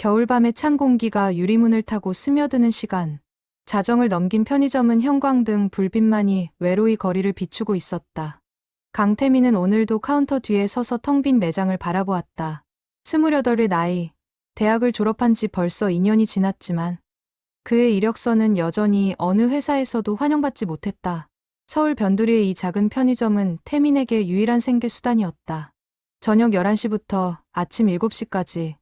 겨울밤의 찬 공기가 유리문을 타고 스며드는 시간. 자정을 넘긴 편의점은 형광등 불빛만이 외로이 거리를 비추고 있었다. 강태민은 오늘도 카운터 뒤에 서서 텅 빈 매장을 바라보았다. 28의 나이, 대학을 졸업한 지 벌써 2년이 지났지만 그의 이력서는 여전히 어느 회사에서도 환영받지 못했다. 서울 변두리의 이 작은 편의점은 태민에게 유일한 생계 수단이었다. 저녁 11시부터 아침 7시까지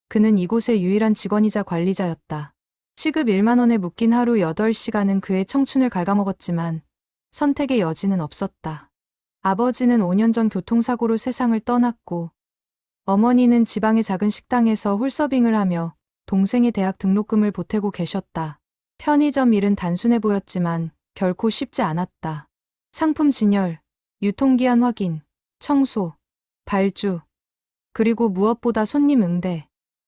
그는 이곳의 유일한 직원이자 관리자였다. 시급 1만 원에 묶인 하루 8시간은 그의 청춘을 갉아먹었지만 선택의 여지는 없었다. 아버지는 5년 전 교통사고로 세상을 떠났고 어머니는 지방의 작은 식당에서 홀서빙을 하며 동생의 대학 등록금을 보태고 계셨다. 편의점 일은 단순해 보였지만 결코 쉽지 않았다. 상품 진열, 유통기한 확인, 청소, 발주, 그리고 무엇보다 손님 응대.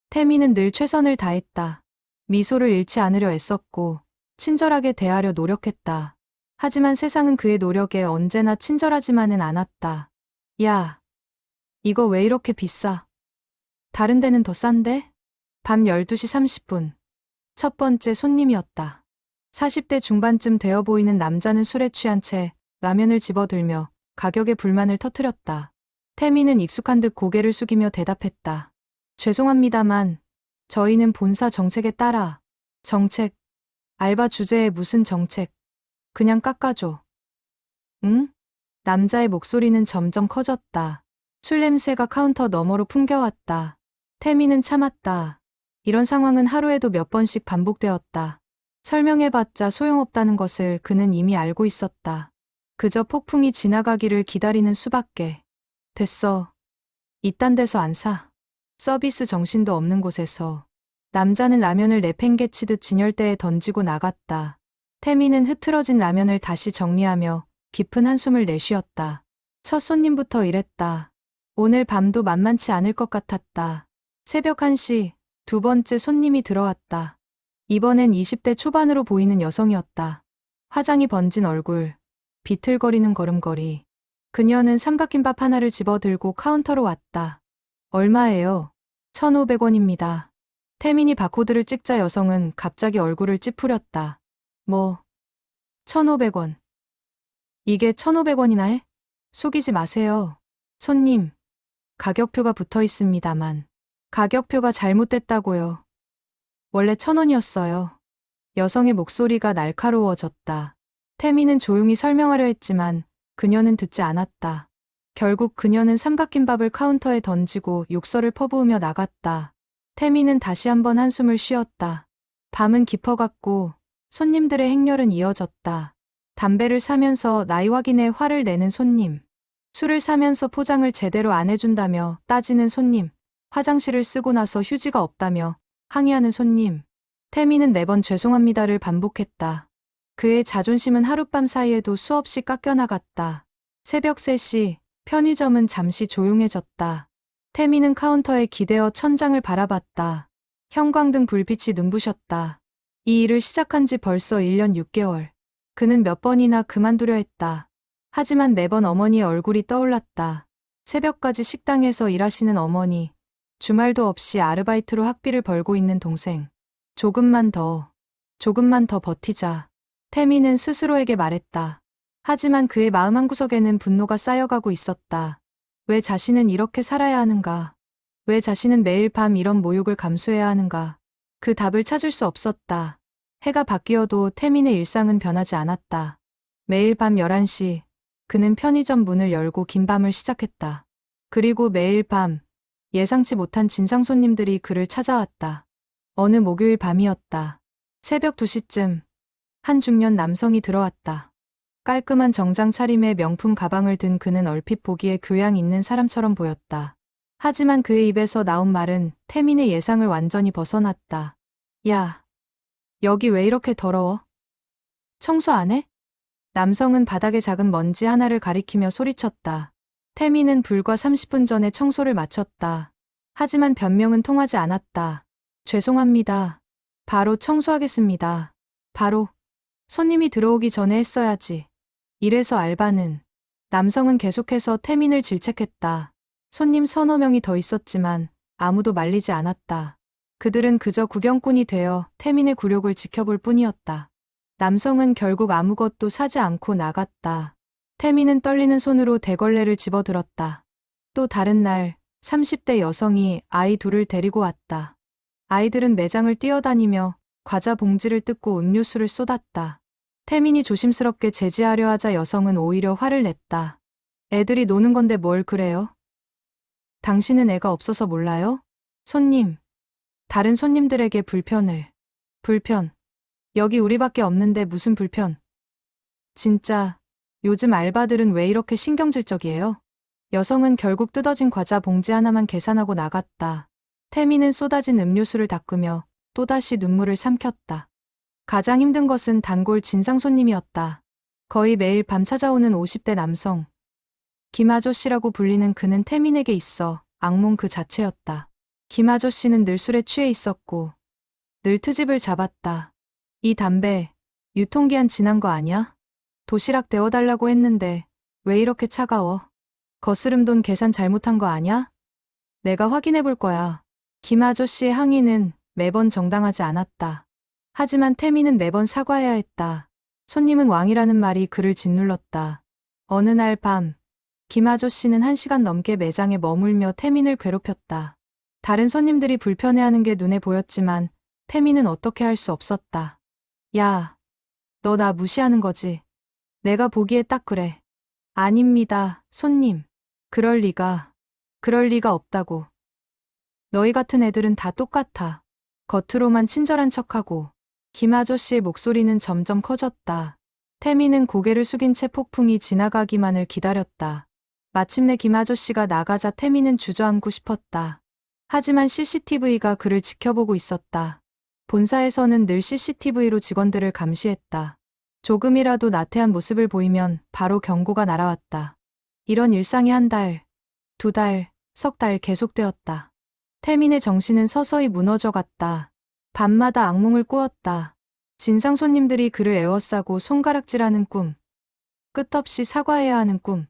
태미는 늘 최선을 다했다. 미소를 잃지 않으려 애썼고 친절하게 대하려 노력했다. 하지만 세상은 그의 노력에 언제나 친절하지만은 않았다. 야, 이거 왜 이렇게 비싸? 다른 데는 더 싼데? 밤 12시 30분. 첫 번째 손님이었다. 40대 중반쯤 되어 보이는 남자는 술에 취한 채 라면을 집어들며 가격에 불만을 터뜨렸다. 태미는 익숙한 듯 고개를 숙이며 대답했다. 죄송합니다만 저희는 본사 정책에 따라. 정책? 알바 주제에 무슨 정책? 그냥 깎아줘. 응? 남자의 목소리는 점점 커졌다. 술 냄새가 카운터 너머로 풍겨왔다. 태미는 참았다. 이런 상황은 하루에도 몇 번씩 반복되었다. 설명해봤자 소용없다는 것을 그는 이미 알고 있었다. 그저 폭풍이 지나가기를 기다리는 수밖에. 됐어. 이딴 데서 안 사. 서비스 정신도 없는 곳에서. 남자는 라면을 내팽개치듯 진열대에 던지고 나갔다. 태미는 흐트러진 라면을 다시 정리하며 깊은 한숨을 내쉬었다. 첫 손님부터 이랬다. 오늘 밤도 만만치 않을 것 같았다. 새벽 1시 두 번째 손님이 들어왔다. 이번엔 20대 초반으로 보이는 여성이었다. 화장이 번진 얼굴, 비틀거리는 걸음걸이. 그녀는 삼각김밥 하나를 집어들고 카운터로 왔다. 얼마예요? 1,500원입니다. 태민이 바코드를 찍자 여성은 갑자기 얼굴을 찌푸렸다. 뭐? 1,500원. 이게 1,500원이나 해? 속이지 마세요. 손님. 가격표가 붙어 있습니다만. 가격표가 잘못됐다고요. 원래 1,000원이었어요. 여성의 목소리가 날카로워졌다. 태민은 조용히 설명하려 했지만 그녀는 듣지 않았다. 결국 그녀는 삼각김밥을 카운터에 던지고 욕설을 퍼부으며 나갔다. 태민은 다시 한번 한숨을 쉬었다. 밤은 깊어갔고 손님들의 행렬은 이어졌다. 담배를 사면서 나이 확인에 화를 내는 손님. 술을 사면서 포장을 제대로 안 해준다며 따지는 손님. 화장실을 쓰고 나서 휴지가 없다며 항의하는 손님. 태민은 매번 죄송합니다를 반복했다. 그의 자존심은 하룻밤 사이에도 수없이 깎여나갔다. 새벽 3시 편의점은 잠시 조용해졌다. 태민은 카운터에 기대어 천장을 바라봤다. 형광등 불빛이 눈부셨다. 이 일을 시작한 지 벌써 1년 6개월. 그는 몇 번이나 그만두려 했다. 하지만 매번 어머니의 얼굴이 떠올랐다. 새벽까지 식당에서 일하시는 어머니. 주말도 없이 아르바이트로 학비를 벌고 있는 동생. 조금만 더 버티자. 태민은 스스로에게 말했다. 하지만 그의 마음 한구석에는 분노가 쌓여가고 있었다. 왜 자신은 이렇게 살아야 하는가? 왜 자신은 매일 밤 이런 모욕을 감수해야 하는가? 그 답을 찾을 수 없었다. 해가 바뀌어도 태민의 일상은 변하지 않았다. 매일 밤 11시 그는 편의점 문을 열고 긴 밤을 시작했다. 그리고 매일 밤 예상치 못한 진상 손님들이 그를 찾아왔다. 어느 목요일 밤이었다. 새벽 2시쯤 한 중년 남성이 들어왔다. 깔끔한 정장 차림에 명품 가방을 든 그는 얼핏 보기에 교양 있는 사람처럼 보였다. 하지만 그의 입에서 나온 말은 태민의 예상을 완전히 벗어났다. 야, 여기 왜 이렇게 더러워? 청소 안 해? 남성은 바닥에 작은 먼지 하나를 가리키며 소리쳤다. 태민은 불과 30분 전에 청소를 마쳤다. 하지만 변명은 통하지 않았다. 죄송합니다. 바로 청소하겠습니다. 바로. 손님이 들어오기 전에 했어야지. 이래서 알바는. 남성은 계속해서 태민을 질책했다. 손님 서너 명이 더 있었지만 아무도 말리지 않았다. 그들은 그저 구경꾼이 되어 태민의 굴욕을 지켜볼 뿐이었다. 남성은 결국 아무것도 사지 않고 나갔다. 태민은 떨리는 손으로 대걸레를 집어들었다. 또 다른 날 30대 여성이 아이 둘을 데리고 왔다. 아이들은 매장을 뛰어다니며 과자 봉지를 뜯고 음료수를 쏟았다. 태민이 조심스럽게 제지하려 하자 여성은 오히려 화를 냈다. 애들이 노는 건데 뭘 그래요? 당신은 애가 없어서 몰라요? 손님. 다른 손님들에게 불편. 여기 우리밖에 없는데 무슨 불편. 진짜 요즘 알바들은 왜 이렇게 신경질적이에요? 여성은 결국 뜯어진 과자 봉지 하나만 계산하고 나갔다. 태민은 쏟아진 음료수를 닦으며 또다시 눈물을 삼켰다. 가장 힘든 것은 단골 진상 손님이었다. 거의 매일 밤 찾아오는 50대 남성. 김 아저씨라고 불리는 그는 태민에게 있어 악몽 그 자체였다. 김 아저씨는 늘 술에 취해 있었고 늘 트집을 잡았다. 이 담배 유통기한 지난 거 아니야? 도시락 데워달라고 했는데 왜 이렇게 차가워? 거스름 돈 계산 잘못한 거 아냐? 내가 확인해 볼 거야. 김 아저씨의 항의는 매번 정당하지 않았다. 하지만 태민은 매번 사과해야 했다. 손님은 왕이라는 말이 그를 짓눌렀다. 어느 날 밤, 김 아저씨는 1시간 넘게 매장에 머물며 태민을 괴롭혔다. 다른 손님들이 불편해하는 게 눈에 보였지만 태민은 어떻게 할 수 없었다. 야, 너 나 무시하는 거지? 내가 보기에 딱 그래. 아닙니다, 손님. 그럴 리가 없다고. 너희 같은 애들은 다 똑같아. 겉으로만 친절한 척하고. 김 아저씨의 목소리는 점점 커졌다. 태민은 고개를 숙인 채 폭풍이 지나가기만을 기다렸다. 마침내 김 아저씨가 나가자 태민은 주저앉고 싶었다. 하지만 CCTV가 그를 지켜보고 있었다. 본사에서는 늘 CCTV로 직원들을 감시했다. 조금이라도 나태한 모습을 보이면 바로 경고가 날아왔다. 이런 일상이 1달, 2달, 석 달 계속되었다. 태민의 정신은 서서히 무너져갔다. 밤마다 악몽을 꾸었다. 진상 손님들이 그를 에워싸고 손가락질하는 꿈. 끝없이 사과해야 하는 꿈.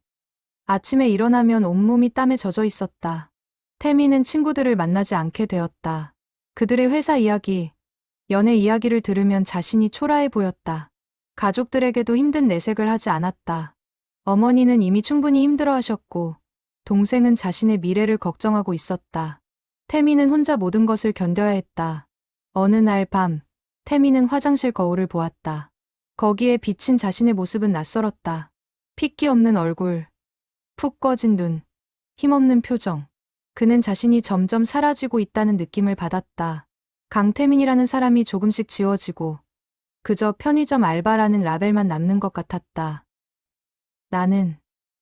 아침에 일어나면 온몸이 땀에 젖어 있었다. 태민은 친구들을 만나지 않게 되었다. 그들의 회사 이야기, 연애 이야기를 들으면 자신이 초라해 보였다. 가족들에게도 힘든 내색을 하지 않았다. 어머니는 이미 충분히 힘들어하셨고 동생은 자신의 미래를 걱정하고 있었다. 태민은 혼자 모든 것을 견뎌야 했다. 어느 날 밤, 태민은 화장실 거울을 보았다. 거기에 비친 자신의 모습은 낯설었다. 핏기 없는 얼굴, 푹 꺼진 눈, 힘없는 표정. 그는 자신이 점점 사라지고 있다는 느낌을 받았다. 강태민이라는 사람이 조금씩 지워지고 그저 편의점 알바라는 라벨만 남는 것 같았다.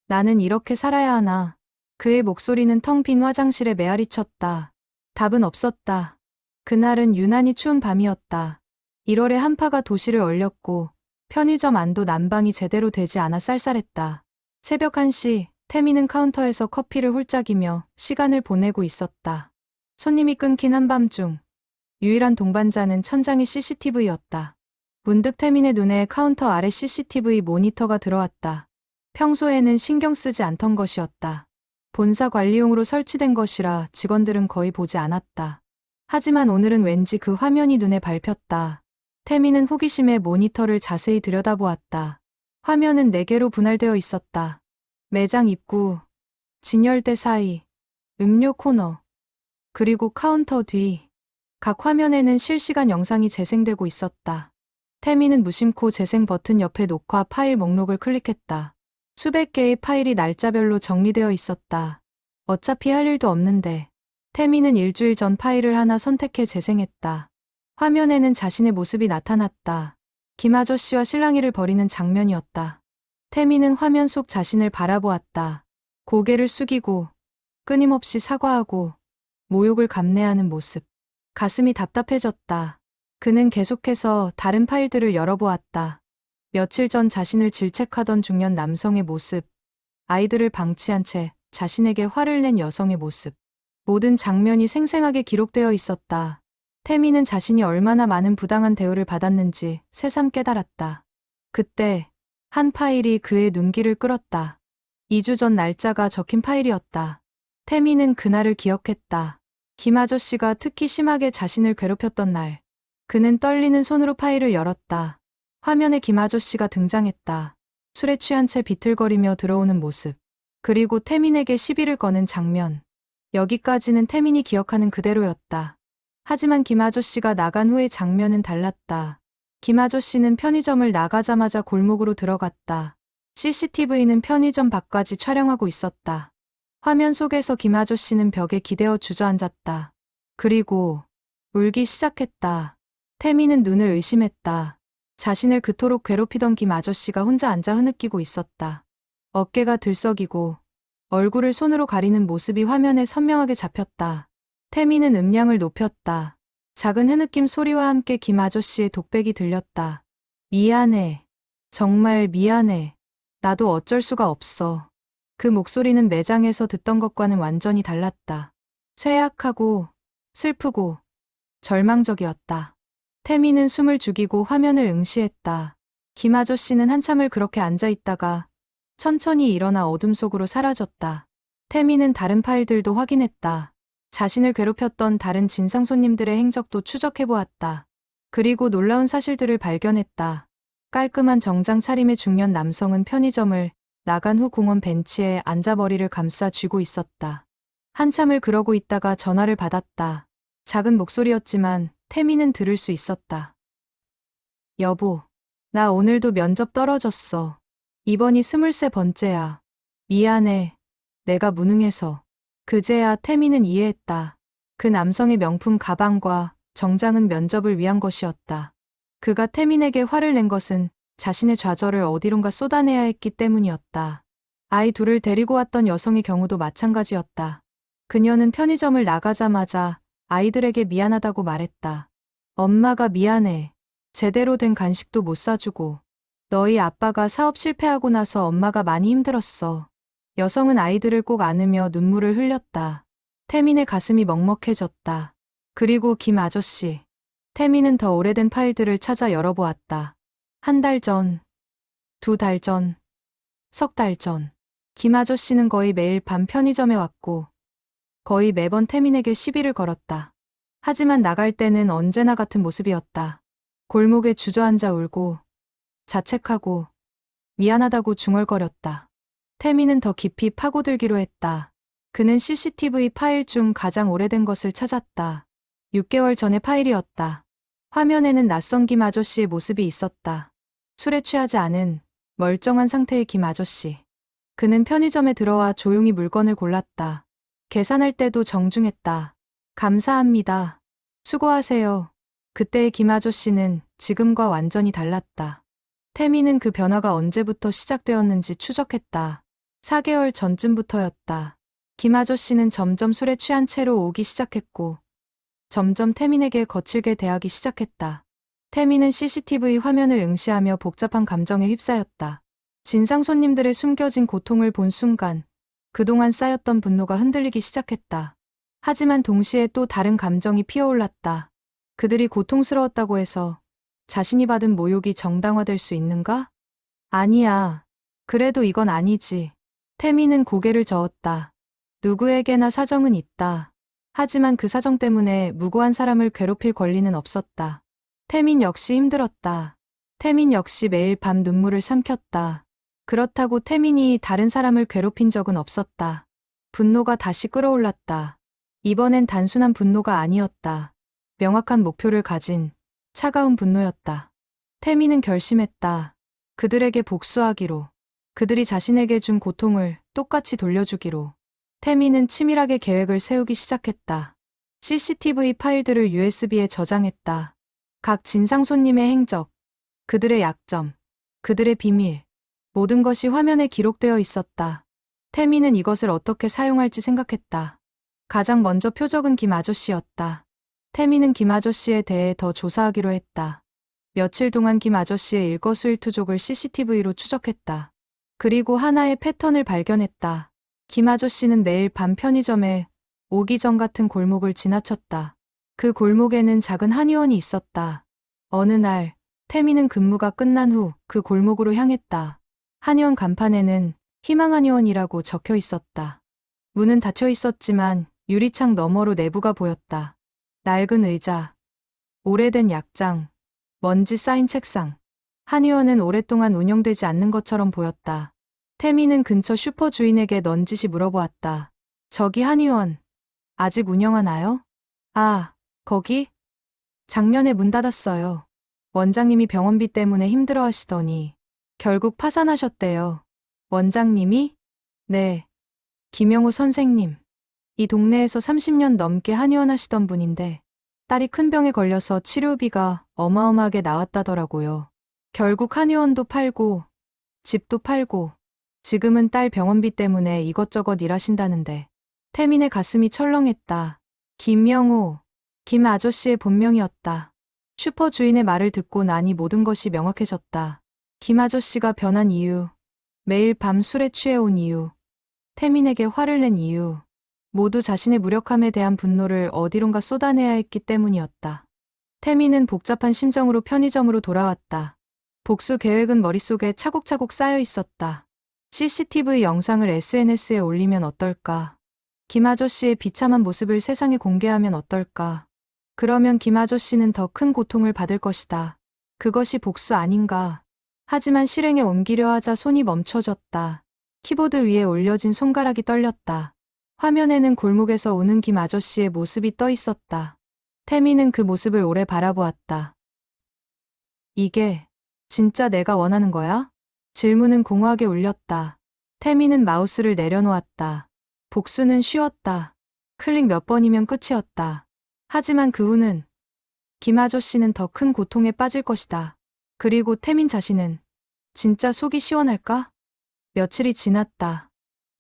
나는 이렇게 살아야 하나. 그의 목소리는 텅 빈 화장실에 메아리쳤다. 답은 없었다. 그날은 유난히 추운 밤이었다. 1월의 한파가 도시를 얼렸고 편의점 안도 난방이 제대로 되지 않아 쌀쌀했다. 새벽 1시, 태민은 카운터에서 커피를 홀짝이며 시간을 보내고 있었다. 손님이 끊긴 한밤중, 유일한 동반자는 천장의 CCTV였다. 문득 태민의 눈에 카운터 아래 CCTV 모니터가 들어왔다. 평소에는 신경 쓰지 않던 것이었다. 본사 관리용으로 설치된 것이라 직원들은 거의 보지 않았다. 하지만 오늘은 왠지 그 화면이 눈에 밟혔다. 태민은 호기심에 모니터를 자세히 들여다보았다. 화면은 4개로 분할되어 있었다. 매장 입구, 진열대 사이, 음료 코너, 그리고 카운터 뒤. 각 화면에는 실시간 영상이 재생되고 있었다. 태민은 무심코 재생 버튼 옆에 녹화 파일 목록을 클릭했다. 수백 개의 파일이 날짜별로 정리되어 있었다. 어차피 할 일도 없는데. 태민은 일주일 전 파일을 하나 선택해 재생했다. 화면에는 자신의 모습이 나타났다. 김 아저씨와 실랑이를 벌이는 장면이었다. 태민은 화면 속 자신을 바라보았다. 고개를 숙이고 끊임없이 사과하고 모욕을 감내하는 모습. 가슴이 답답해졌다. 그는 계속해서 다른 파일들을 열어보았다. 며칠 전 자신을 질책하던 중년 남성의 모습, 아이들을 방치한 채 자신에게 화를 낸 여성의 모습. 모든 장면이 생생하게 기록되어 있었다. 태민은 자신이 얼마나 많은 부당한 대우를 받았는지 새삼 깨달았다. 그때 한 파일이 그의 눈길을 끌었다. 2주 전 날짜가 적힌 파일이었다. 태민은 그날을 기억했다. 김 아저씨가 특히 심하게 자신을 괴롭혔던 날, 그는 떨리는 손으로 파일을 열었다. 화면에 김 아저씨가 등장했다. 술에 취한 채 비틀거리며 들어오는 모습. 그리고 태민에게 시비를 거는 장면. 여기까지는 태민이 기억하는 그대로였다. 하지만 김 아저씨가 나간 후의 장면은 달랐다. 김 아저씨는 편의점을 나가자마자 골목으로 들어갔다. CCTV는 편의점 밖까지 촬영하고 있었다. 화면 속에서 김 아저씨는 벽에 기대어 주저앉았다. 그리고 울기 시작했다. 태민은 눈을 의심했다. 자신을 그토록 괴롭히던 김 아저씨가 혼자 앉아 흐느끼고 있었다. 어깨가 들썩이고 얼굴을 손으로 가리는 모습이 화면에 선명하게 잡혔다. 태민은 음량을 높였다. 작은 흐느낌 소리와 함께 김 아저씨의 독백이 들렸다. 미안해. 정말 미안해. 나도 어쩔 수가 없어. 그 목소리는 매장에서 듣던 것과는 완전히 달랐다. 쇠약하고 슬프고 절망적이었다. 태민은 숨을 죽이고 화면을 응시했다. 김 아저씨는 한참을 그렇게 앉아 있다가 천천히 일어나 어둠 속으로 사라졌다. 태민은 다른 파일들도 확인했다. 자신을 괴롭혔던 다른 진상 손님들의 행적도 추적해보았다. 그리고 놀라운 사실들을 발견했다. 깔끔한 정장 차림의 중년 남성은 편의점을 나간 후 공원 벤치에 앉아 머리를 감싸 쥐고 있었다. 한참을 그러고 있다가 전화를 받았다. 작은 목소리였지만 태민은 들을 수 있었다. 여보, 나 오늘도 면접 떨어졌어. 이번이 23번째야. 미안해. 내가 무능해서. 그제야 태민은 이해했다. 그 남성의 명품 가방과 정장은 면접을 위한 것이었다. 그가 태민에게 화를 낸 것은 자신의 좌절을 어디론가 쏟아내야 했기 때문이었다. 아이 둘을 데리고 왔던 여성의 경우도 마찬가지였다. 그녀는 편의점을 나가자마자 아이들에게 미안하다고 말했다. 엄마가 미안해. 제대로 된 간식도 못 사주고. 너희 아빠가 사업 실패하고 나서 엄마가 많이 힘들었어. 여성은 아이들을 꼭 안으며 눈물을 흘렸다. 태민의 가슴이 먹먹해졌다. 그리고 김 아저씨. 태민은 더 오래된 파일들을 찾아 열어보았다. 한 달 전, 2달 전, 석 달 전. 김 아저씨는 거의 매일 밤 편의점에 왔고 거의 매번 태민에게 시비를 걸었다. 하지만 나갈 때는 언제나 같은 모습이었다. 골목에 주저앉아 울고 자책하고 미안하다고 중얼거렸다. 태민은 더 깊이 파고들기로 했다. 그는 CCTV 파일 중 가장 오래된 것을 찾았다. 6개월 전의 파일이었다. 화면에는 낯선 김 아저씨의 모습이 있었다. 술에 취하지 않은 멀쩡한 상태의 김 아저씨. 그는 편의점에 들어와 조용히 물건을 골랐다. 계산할 때도 정중했다. 감사합니다. 수고하세요. 그때의 김 아저씨는 지금과 완전히 달랐다. 태민은 그 변화가 언제부터 시작되었는지 추적했다. 4개월 전쯤부터였다. 김 아저씨는 점점 술에 취한 채로 오기 시작했고 점점 태민에게 거칠게 대하기 시작했다. 태민은 CCTV 화면을 응시하며 복잡한 감정에 휩싸였다. 진상 손님들의 숨겨진 고통을 본 순간 그동안 쌓였던 분노가 흔들리기 시작했다. 하지만 동시에 또 다른 감정이 피어올랐다. 그들이 고통스러웠다고 해서 자신이 받은 모욕이 정당화될 수 있는가? 아니야. 그래도 이건 아니지. 태민은 고개를 저었다. 누구에게나 사정은 있다. 하지만 그 사정 때문에 무고한 사람을 괴롭힐 권리는 없었다. 태민 역시 힘들었다. 태민 역시 매일 밤 눈물을 삼켰다. 그렇다고 태민이 다른 사람을 괴롭힌 적은 없었다. 분노가 다시 끌어올랐다. 이번엔 단순한 분노가 아니었다. 명확한 목표를 가진 차가운 분노였다. 태민은 결심했다. 그들에게 복수하기로. 그들이 자신에게 준 고통을 똑같이 돌려주기로. 태민은 치밀하게 계획을 세우기 시작했다. CCTV 파일들을 USB에 저장했다. 각 진상 손님의 행적, 그들의 약점, 그들의 비밀, 모든 것이 화면에 기록되어 있었다. 태민은 이것을 어떻게 사용할지 생각했다. 가장 먼저 표적은 김 아저씨였다. 태민은 김 아저씨에 대해 더 조사하기로 했다. 며칠 동안 김 아저씨의 일거수일투족을 CCTV로 추적했다. 그리고 하나의 패턴을 발견했다. 김 아저씨는 매일 밤 편의점에 오기 전 같은 골목을 지나쳤다. 그 골목에는 작은 한의원이 있었다. 어느 날 태민은 근무가 끝난 후 그 골목으로 향했다. 한의원 간판에는 희망한의원이라고 적혀 있었다. 문은 닫혀 있었지만 유리창 너머로 내부가 보였다. 낡은 의자, 오래된 약장, 먼지 쌓인 책상. 한의원은 오랫동안 운영되지 않는 것처럼 보였다. 태미는 근처 슈퍼 주인에게 넌지시 물어보았다. 저기 한의원, 아직 운영하나요? 아, 거기? 작년에 문 닫았어요. 원장님이 병원비 때문에 힘들어 하시더니 결국 파산하셨대요. 원장님이? 네, 김영우 선생님. 이 동네에서 30년 넘게 한의원 하시던 분인데 딸이 큰 병에 걸려서 치료비가 어마어마하게 나왔다더라고요. 결국 한의원도 팔고 집도 팔고 지금은 딸 병원비 때문에 이것저것 일하신다는데 태민의 가슴이 철렁했다. 김영우, 김 아저씨의 본명이었다. 슈퍼 주인의 말을 듣고 나니 모든 것이 명확해졌다. 김 아저씨가 변한 이유, 매일 밤 술에 취해온 이유, 태민에게 화를 낸 이유, 모두 자신의 무력함에 대한 분노를 어디론가 쏟아내야 했기 때문이었다. 태민은 복잡한 심정으로 편의점으로 돌아왔다. 복수 계획은 머릿속에 차곡차곡 쌓여 있었다. CCTV 영상을 SNS에 올리면 어떨까? 김 아저씨의 비참한 모습을 세상에 공개하면 어떨까? 그러면 김 아저씨는 더 큰 고통을 받을 것이다. 그것이 복수 아닌가? 하지만 실행에 옮기려 하자 손이 멈춰졌다. 키보드 위에 올려진 손가락이 떨렸다. 화면에는 골목에서 오는 김 아저씨의 모습이 떠 있었다. 태미는 그 모습을 오래 바라보았다. 이게 진짜 내가 원하는 거야? 질문은 공허하게 울렸다. 태미는 마우스를 내려놓았다. 복수는 쉬웠다. 클릭 몇 번이면 끝이었다. 하지만 그 후는 김 아저씨는 더 큰 고통에 빠질 것이다. 그리고 태민 자신은 진짜 속이 시원할까? 며칠이 지났다.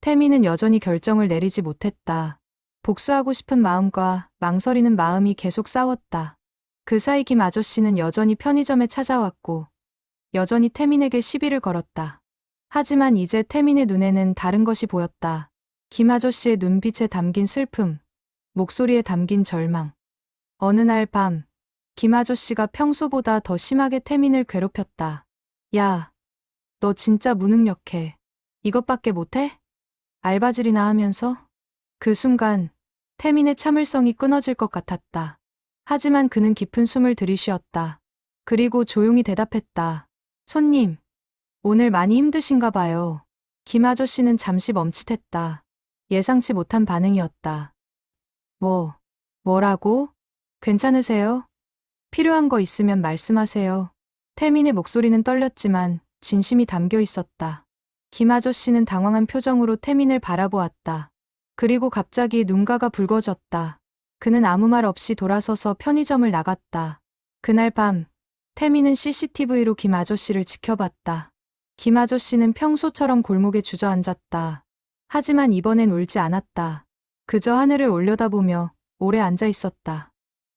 태민은 여전히 결정을 내리지 못했다. 복수하고 싶은 마음과 망설이는 마음이 계속 싸웠다. 그 사이 김 아저씨는 여전히 편의점에 찾아왔고 여전히 태민에게 시비를 걸었다. 하지만 이제 태민의 눈에는 다른 것이 보였다. 김 아저씨의 눈빛에 담긴 슬픔, 목소리에 담긴 절망. 어느 날 밤, 김 아저씨가 평소보다 더 심하게 태민을 괴롭혔다. 야, 너 진짜 무능력해. 이것밖에 못해? 알바질이나 하면서? 그 순간 태민의 참을성이 끊어질 것 같았다. 하지만 그는 깊은 숨을 들이쉬었다. 그리고 조용히 대답했다. 손님, 오늘 많이 힘드신가 봐요. 김 아저씨는 잠시 멈칫했다. 예상치 못한 반응이었다. 뭐라고? 괜찮으세요? 필요한 거 있으면 말씀하세요. 태민의 목소리는 떨렸지만 진심이 담겨 있었다. 김 아저씨는 당황한 표정으로 태민을 바라보았다. 그리고 갑자기 눈가가 붉어졌다. 그는 아무 말 없이 돌아서서 편의점을 나갔다. 그날 밤, 태민은 CCTV로 김 아저씨를 지켜봤다. 김 아저씨는 평소처럼 골목에 주저앉았다. 하지만 이번엔 울지 않았다. 그저 하늘을 올려다보며 오래 앉아 있었다.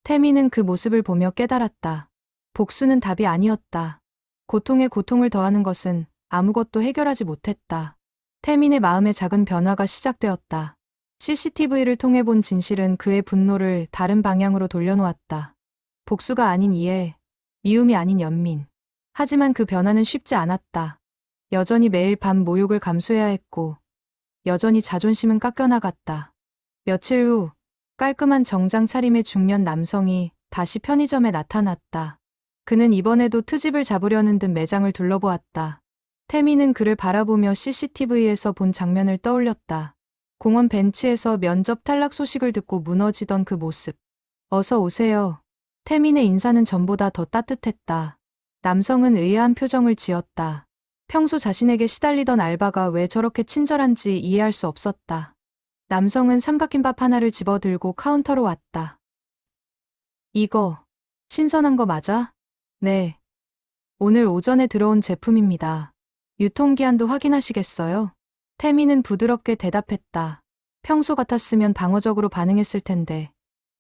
태민은 그 모습을 보며 깨달았다. 복수는 답이 아니었다. 고통에 고통을 더하는 것은 아무것도 해결하지 못했다. 태민의 마음에 작은 변화가 시작되었다. CCTV를 통해 본 진실은 그의 분노를 다른 방향으로 돌려놓았다. 복수가 아닌 이해, 미움이 아닌 연민. 하지만 그 변화는 쉽지 않았다. 여전히 매일 밤 모욕을 감수해야 했고 여전히 자존심은 깎여나갔다. 며칠 후 깔끔한 정장 차림의 중년 남성이 다시 편의점에 나타났다. 그는 이번에도 트집을 잡으려는 듯 매장을 둘러보았다. 태민은 그를 바라보며 CCTV에서 본 장면을 떠올렸다. 공원 벤치에서 면접 탈락 소식을 듣고 무너지던 그 모습. 어서 오세요. 태민의 인사는 전보다 더 따뜻했다. 남성은 의아한 표정을 지었다. 평소 자신에게 시달리던 알바가 왜 저렇게 친절한지 이해할 수 없었다. 남성은 삼각김밥 하나를 집어들고 카운터로 왔다. 이거, 신선한 거 맞아? 네. 오늘 오전에 들어온 제품입니다. 유통기한도 확인하시겠어요? 태민은 부드럽게 대답했다. 평소 같았으면 방어적으로 반응했을 텐데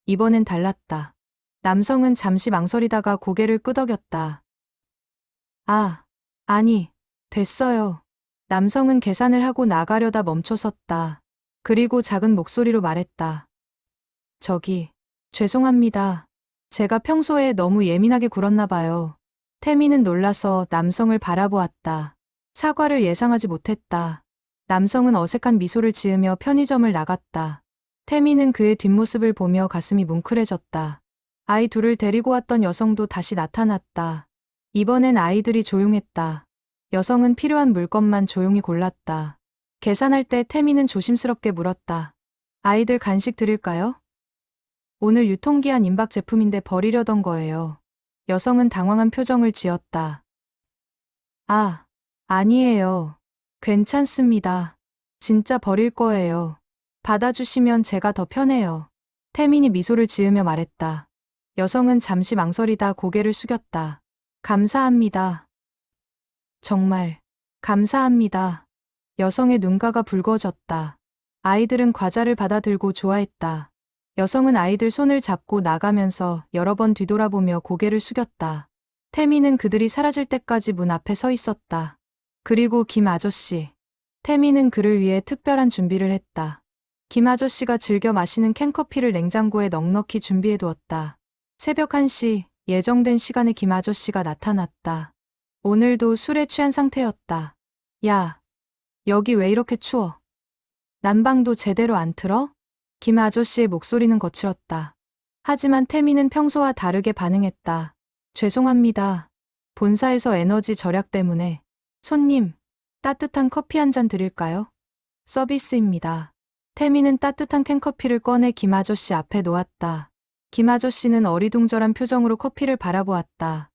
이번엔 달랐다. 남성은 잠시 망설이다가 고개를 끄덕였다. 아니, 됐어요. 남성은 계산을 하고 나가려다 멈춰섰다. 그리고 작은 목소리로 말했다. 저기, 죄송합니다. 제가 평소에 너무 예민하게 굴었나 봐요. 태민은 놀라서 남성을 바라보았다. 사과를 예상하지 못했다. 남성은 어색한 미소를 지으며 편의점을 나갔다. 태미는 그의 뒷모습을 보며 가슴이 뭉클해졌다. 아이 둘을 데리고 왔던 여성도 다시 나타났다. 이번엔 아이들이 조용했다. 여성은 필요한 물건만 조용히 골랐다. 계산할 때 태미는 조심스럽게 물었다. 아이들 간식 드릴까요? 오늘 유통기한 임박 제품인데 버리려던 거예요. 여성은 당황한 표정을 지었다. 아, 아니에요. 괜찮습니다. 진짜 버릴 거예요. 받아주시면 제가 더 편해요. 태민이 미소를 지으며 말했다. 여성은 잠시 망설이다 고개를 숙였다. 감사합니다. 정말, 감사합니다. 여성의 눈가가 붉어졌다. 아이들은 과자를 받아들고 좋아했다. 여성은 아이들 손을 잡고 나가면서 여러 번 뒤돌아보며 고개를 숙였다. 태미는 그들이 사라질 때까지 문 앞에 서 있었다. 그리고 김 아저씨. 태미는 그를 위해 특별한 준비를 했다. 김 아저씨가 즐겨 마시는 캔커피를 냉장고에 넉넉히 준비해 두었다. 새벽 1시, 예정된 시간에 김 아저씨가 나타났다. 오늘도 술에 취한 상태였다. 야, 여기 왜 이렇게 추워? 난방도 제대로 안 틀어? 김 아저씨의 목소리는 거칠었다. 하지만 태미는 평소와 다르게 반응했다. 죄송합니다. 본사에서 에너지 절약 때문에. 손님, 따뜻한 커피 한 잔 드릴까요? 서비스입니다. 태미는 따뜻한 캔커피를 꺼내 김 아저씨 앞에 놓았다. 김 아저씨는 어리둥절한 표정으로 커피를 바라보았다.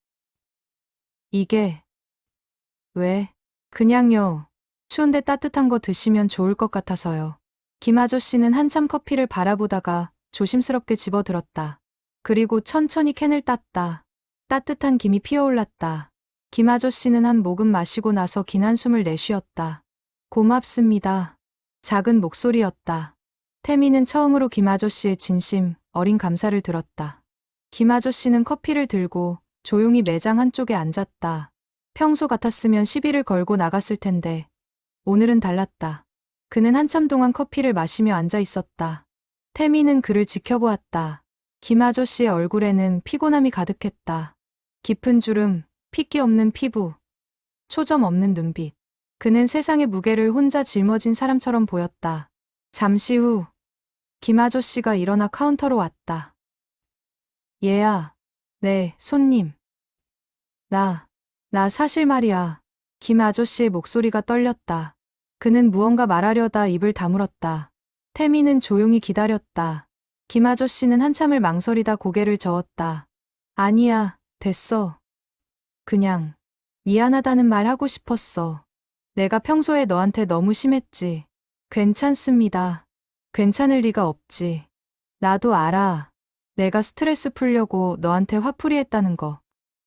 이게 왜? 그냥요. 추운데 따뜻한 거 드시면 좋을 것 같아서요. 김 아저씨는 한참 커피를 바라보다가 조심스럽게 집어들었다. 그리고 천천히 캔을 땄다. 따뜻한 김이 피어올랐다. 김 아저씨는 한 모금 마시고 나서 긴 한숨을 내쉬었다. 고맙습니다. 작은 목소리였다. 태미는 처음으로 김 아저씨의 진심, 어린 감사를 들었다. 김 아저씨는 커피를 들고 조용히 매장 한쪽에 앉았다. 평소 같았으면 시비를 걸고 나갔을 텐데 오늘은 달랐다. 그는 한참 동안 커피를 마시며 앉아 있었다. 태미는 그를 지켜보았다. 김 아저씨의 얼굴에는 피곤함이 가득했다. 깊은 주름, 핏기 없는 피부, 초점 없는 눈빛. 그는 세상의 무게를 혼자 짊어진 사람처럼 보였다. 잠시 후, 김 아저씨가 일어나 카운터로 왔다. 얘야, 네, 손님. 나 사실 말이야. 김 아저씨의 목소리가 떨렸다. 그는 무언가 말하려다 입을 다물었다. 태미는 조용히 기다렸다. 김 아저씨는 한참을 망설이다 고개를 저었다. 아니야, 됐어. 그냥 미안하다는 말 하고 싶었어. 내가 평소에 너한테 너무 심했지. 괜찮습니다. 괜찮을 리가 없지. 나도 알아. 내가 스트레스 풀려고 너한테 화풀이 했다는 거.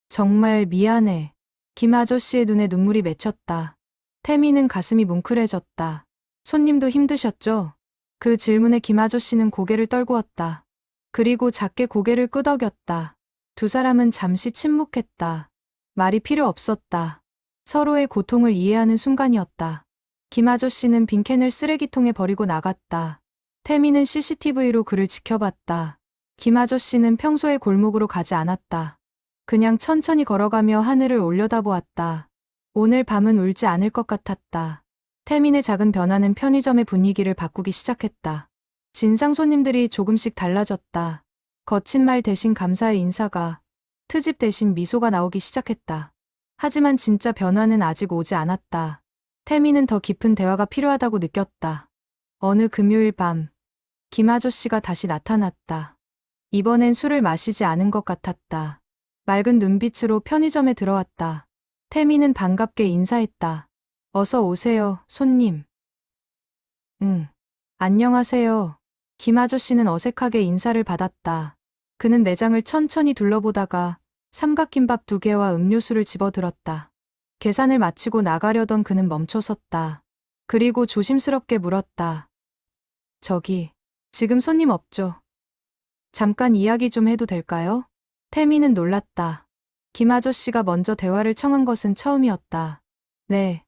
정말 미안해. 김 아저씨의 눈에 눈물이 맺혔다. 태미는 가슴이 뭉클해졌다. 손님도 힘드셨죠? 그 질문에 김 아저씨는 고개를 떨구었다. 그리고 작게 고개를 끄덕였다. 두 사람은 잠시 침묵했다. 말이 필요 없었다. 서로의 고통을 이해하는 순간이었다. 김 아저씨는 빈캔을 쓰레기통에 버리고 나갔다. 태미는 CCTV로 그를 지켜봤다. 김 아저씨는 평소의 골목으로 가지 않았다. 그냥 천천히 걸어가며 하늘을 올려다보았다. 오늘 밤은 울지 않을 것 같았다. 태민의 작은 변화는 편의점의 분위기를 바꾸기 시작했다. 진상 손님들이 조금씩 달라졌다. 거친 말 대신 감사의 인사가, 트집 대신 미소가 나오기 시작했다. 하지만 진짜 변화는 아직 오지 않았다. 태민은 더 깊은 대화가 필요하다고 느꼈다. 어느 금요일 밤, 김 아저씨가 다시 나타났다. 이번엔 술을 마시지 않은 것 같았다. 맑은 눈빛으로 편의점에 들어왔다. 태민은 반갑게 인사했다. 어서 오세요, 손님. 응. 안녕하세요. 김 아저씨는 어색하게 인사를 받았다. 그는 매장을 천천히 둘러보다가 삼각김밥 2개와 음료수를 집어들었다. 계산을 마치고 나가려던 그는 멈춰섰다. 그리고 조심스럽게 물었다. 저기, 지금 손님 없죠? 잠깐 이야기 좀 해도 될까요? 태미는 놀랐다. 김 아저씨가 먼저 대화를 청한 것은 처음이었다. 네.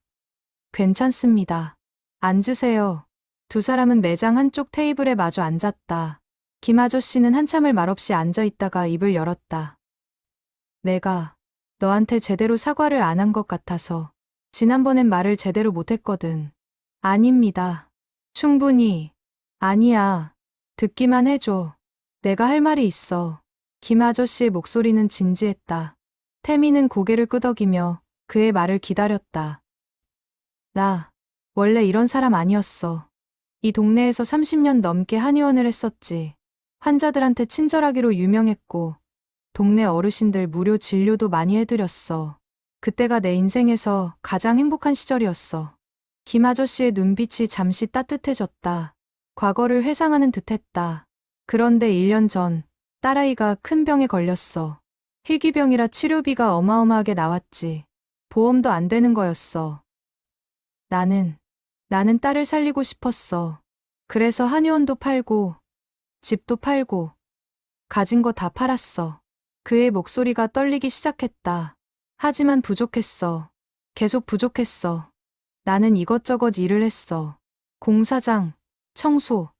괜찮습니다. 앉으세요. 두 사람은 매장 한쪽 테이블에 마주 앉았다. 김 아저씨는 한참을 말없이 앉아 있다가 입을 열었다. 내가 너한테 제대로 사과를 안 한 것 같아서 지난번엔 말을 제대로 못했거든. 아닙니다. 충분히. 아니야. 듣기만 해줘. 내가 할 말이 있어. 김 아저씨의 목소리는 진지했다. 태미는 고개를 끄덕이며 그의 말을 기다렸다. 나 원래 이런 사람 아니었어. 이 동네에서 30년 넘게 한의원을 했었지. 환자들한테 친절하기로 유명했고 동네 어르신들 무료 진료도 많이 해드렸어. 그때가 내 인생에서 가장 행복한 시절이었어. 김 아저씨의 눈빛이 잠시 따뜻해졌다. 과거를 회상하는 듯했다. 그런데 1년 전 딸아이가 큰 병에 걸렸어. 희귀병이라 치료비가 어마어마하게 나왔지. 보험도 안 되는 거였어. 나는 딸을 살리고 싶었어. 그래서 한의원도 팔고 집도 팔고 가진 거 다 팔았어. 그의 목소리가 떨리기 시작했다. 하지만 부족했어. 계속 부족했어. 나는 이것저것 일을 했어. 공사장, 청소,